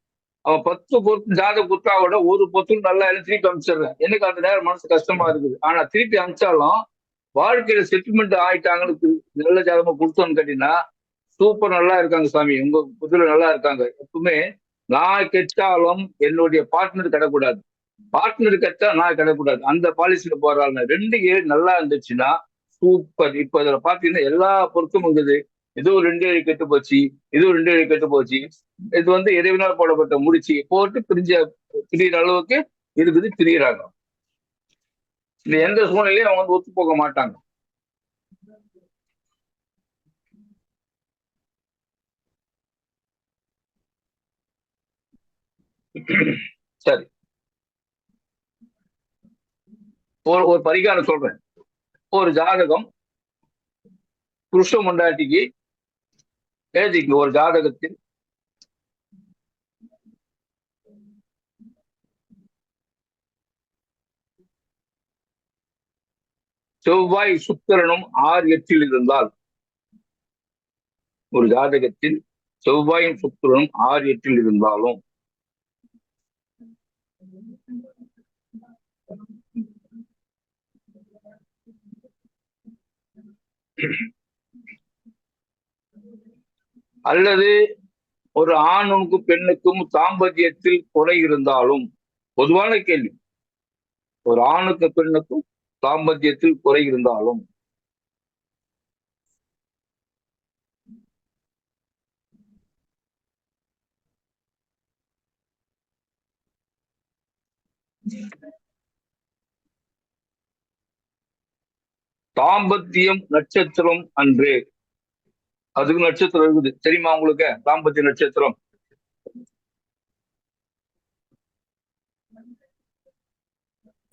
அவன் 10 பொருத்தம் ஜாதக குத்தாவோட ஒரு பொருத்தம் நல்லா திருப்பி அனுப்பிச்சிடுறேன். எனக்கு அந்த நேரம் மனசு கஷ்டமா இருக்குது. ஆனா திருப்பி அனுப்பிச்சாலும் வாழ்க்கையில செட்டில்மெண்ட் ஆயிட்டாங்கன்னு நல்ல ஜாதகமா கொடுத்தோன்னு கேட்டீங்கன்னா சூப்பர் நல்லா இருக்காங்க சாமி, உங்க புதுல நல்லா இருக்காங்க. எப்பவுமே நான் கெட்டாலும் என்னுடைய பார்ட்னர் கிடக்கூடாது, பார்ட்னர் கெட்டா நான் கிடக்கூடாது, அந்த பாலிசியில போறாங்க. 2 7 நல்லா இருந்துச்சுன்னா சூப்பர். இப்ப இதுல பாத்தீங்கன்னா எல்லா பொருத்தமும் இருக்குது. இதுவும் 2 7 கெட்டு போச்சு, இதுவும் 2 7 கெட்டு போச்சு. இது இறைவனால் போடப்பட்ட முடிச்சு போட்டு பிரியிற அளவுக்கு இருக்குது, பிரியிறாங்க. இந்த எந்த சூழ்நிலையும் அவங்க ஒத்து போக மாட்டாங்க. சரி, ஒரு பரிகாரம் சொல்றேன். ஒரு ஜாதகம் புருஷ மண்டாட்டிக்கு எழுதிக்கு, ஒரு ஜாதகத்தில் செவ்வாய் சுக்கிரனும் 6 8ல் இருந்தால், ஒரு ஜாதகத்தில் செவ்வாயும் சுக்கிரனும் 6 8ல் இருந்தாலும் அல்லது ஒரு ஆணுக்கும் பெண்ணுக்கும் தாம்பத்தியத்தில் குறை இருந்தாலும், பொதுவான கேள்வி, ஒரு ஆணுக்கும் பெண்ணுக்கும் தாம்பத்தியத்தில் குறை இருந்தாலும் தாம்பத்தியம் நட்சத்திரம் அன்று, அதுக்கு நட்சத்திரம் இருக்குது தெரியுமா உங்களுக்கு? தாம்பத்திய நட்சத்திரம்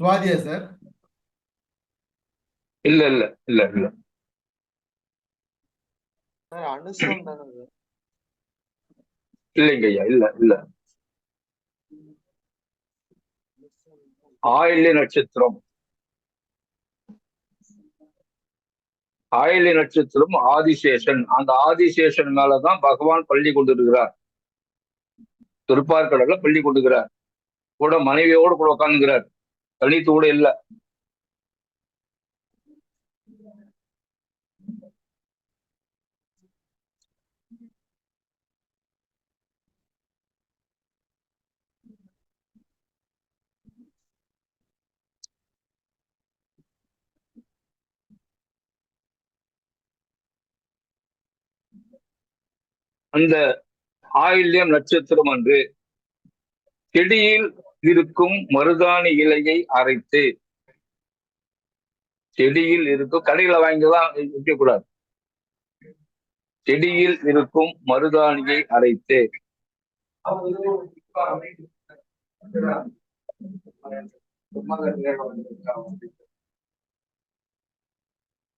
சுவாதியா சார்? இல்ல இல்ல இல்ல இல்ல சார் அனுசம் தானே சார்? இல்லைங்க ஐயா, இல்ல இல்ல. ஆயில்ய நட்சத்திரம், ஆயில்ய நட்சத்திரம் ஆதிசேஷன். அந்த ஆதிசேஷன் மேலதான் பகவான் பள்ளி கொண்டிருக்கிறார், திருப்பார்கடல பள்ளி கொண்டிருக்கிறார். கூட மனைவியோடு கூட உட்காந்துக்கிறார், தனித்து கூட இல்ல. அந்த ஆயில்யம் நட்சத்திரம் அன்று செடியில் இருக்கும் மருதாணி இலையை அரைத்து செடியில் இருக்கும், கடையில வாங்கிதான் விற்கக்கூடாது. செடியில் இருக்கும் மருதாணியை அரைத்து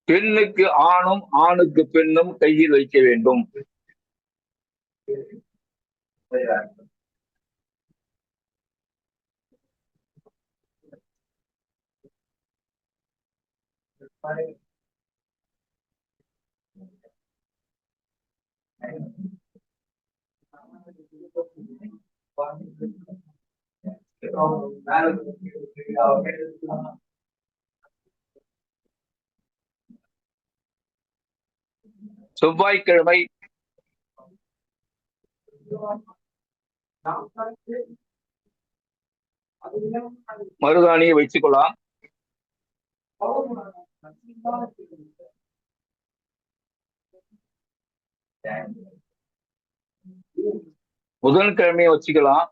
பெண்ணுக்கு ஆணும் ஆணுக்கு பெண்ணும் கையில் வைக்க வேண்டும். செவ்வாய்க்கிழமை மருதாணியை வைத்துக்கொள்ளலாம். புதன்கிழமையை வச்சுக்கலாம்.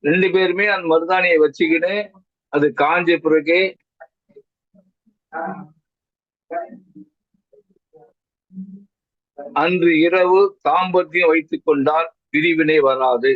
ரெண்டு பேருமே அந்த மருதாணியை வச்சுக்கிட்டு அது காஞ்ச பிறகு அன்று இரவு தாம்பத்தியம் வைத்துக் கொண்டால் பிரிவினை வராது.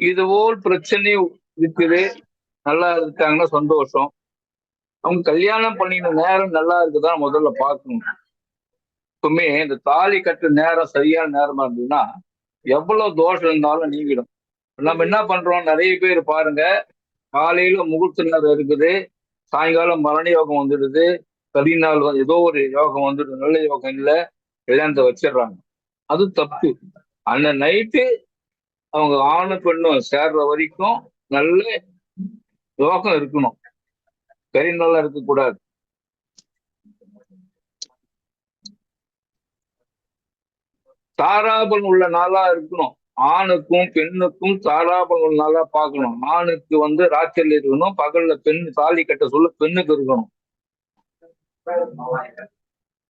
இதுபோல் பிரச்சனை இருக்குது, நல்லா இருக்காங்கன்னா சந்தோஷம். அவங்க கல்யாணம் பண்ணின நேரம் நல்லா இருக்குதான் முதல்ல பார்க்கணும். எப்பவுமே இந்த தாலி கட்டு நேரம் சரியான நேரமா இருந்ததுன்னா எவ்வளவு தோஷம் இருந்தாலும் நீங்கிடும். நம்ம என்ன பண்றோம், நிறைய பேர் பாருங்க, காலையில முகூர்த்த நேரம் இருக்குது, சாயங்காலம் மரண யோகம் வந்துடுது, கரிநாள் ஏதோ ஒரு யோகம் வந்துடுது, நல்ல யோகம் இல்லை, கல்யாணத்தை வச்சிடுறாங்க. அது தப்பு. அந்த நைட்டு அவங்க ஆணு பெண்ணும் சேர்ற வரைக்கும் நல்ல யோகம் இருக்கணும், கரிநாளா இருக்கக்கூடாது. தாராபலம் உள்ள நாளா இருக்கணும். ஆணுக்கும் பெண்ணுக்கும் தாராபலம் உள்ள நாளா பார்க்கணும். ஆணுக்கு ராத்திரில இருக்கணும், பகல்ல பெண் தாலி கட்ட சொல்ல பெண்ணுக்கு இருக்கணும்.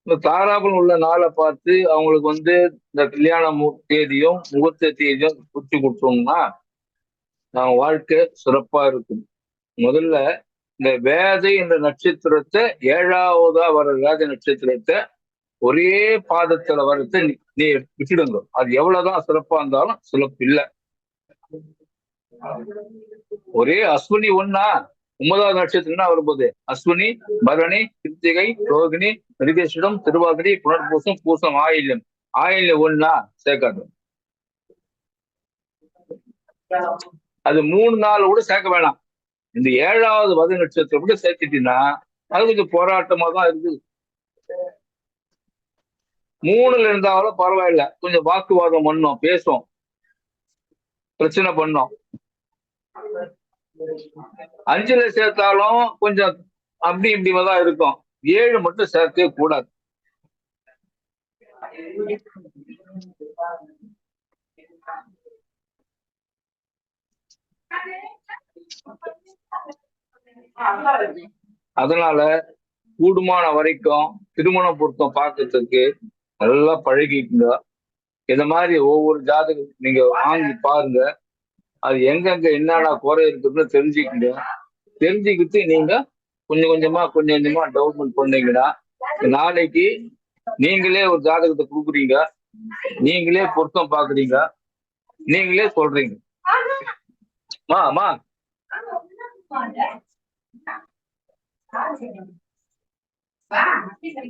இந்த தாராபலம் உள்ள நாளை பார்த்து அவங்களுக்கு இந்த கல்யாண தேதியும் முகூர்த்த தேதியும் குறிச்சு கொடுத்தோம்னா நம்ம வாழ்க்கை சிறப்பா இருக்கும். முதல்ல இந்த வேதை என்ற நட்சத்திரத்தை 7ஆவதா வர வேத நட்சத்திரத்தை ஒரே பாதத்துல வரத்தை நீ விட்டுடுங்க. அது எவ்வளவுதான் சிறப்பா இருந்தாலும் சிறப்பு இல்லை. ஒரே அஸ்வினி ஒன்னா 9வது நட்சத்திரம் வரும்போது அஸ்வினி, பரணி, கிருத்திகை, ரோகிணி, மிருகேஸ்வரம், திருவாதிரை, புனர்பூசம், பூசம், ஆயில்யம். ஆயில்யம் ஒன்னா சேர்க்காது. அது 3 நாள் கூட சேர்க்க வேணாம். இந்த 7வது வத நட்சத்திரம் கூட சேர்த்துட்டீங்கன்னா அது கொஞ்சம் போராட்டமா தான் இருக்குது. 3ல இருந்தாலும் பரவாயில்ல, கொஞ்சம் வாக்குவாதம் பண்ணோம், பேசும், பிரச்சனை பண்ணோம். 5ல சேர்த்தாலும் கொஞ்சம் அப்படி இப்படிதான் இருக்கும். 7 மட்டும் சேர்க்கவே கூடாது. அதனால கூடுமான வரைக்கும் திருமண பொருத்தம் பார்க்கறதுக்கு நல்லா பழகிக்குங்க. இந்த மாதிரி ஒவ்வொரு ஜாதகம் நீங்க வாங்கி பாருங்க, அது எங்கெங்க என்னென்ன குறை இருக்குதுன்னு தெரிஞ்சுக்கிங்க. தெரிஞ்சுக்கிட்டு நீங்க கொஞ்சம் கொஞ்சமா டெவலப்மெண்ட் பண்ணீங்கன்னா நாளைக்கு நீங்களே ஒரு ஜாதகத்தை கொடுக்குறீங்க, நீங்களே பொருத்தம் பாக்குறீங்க, நீங்களே சொல்றீங்க. மா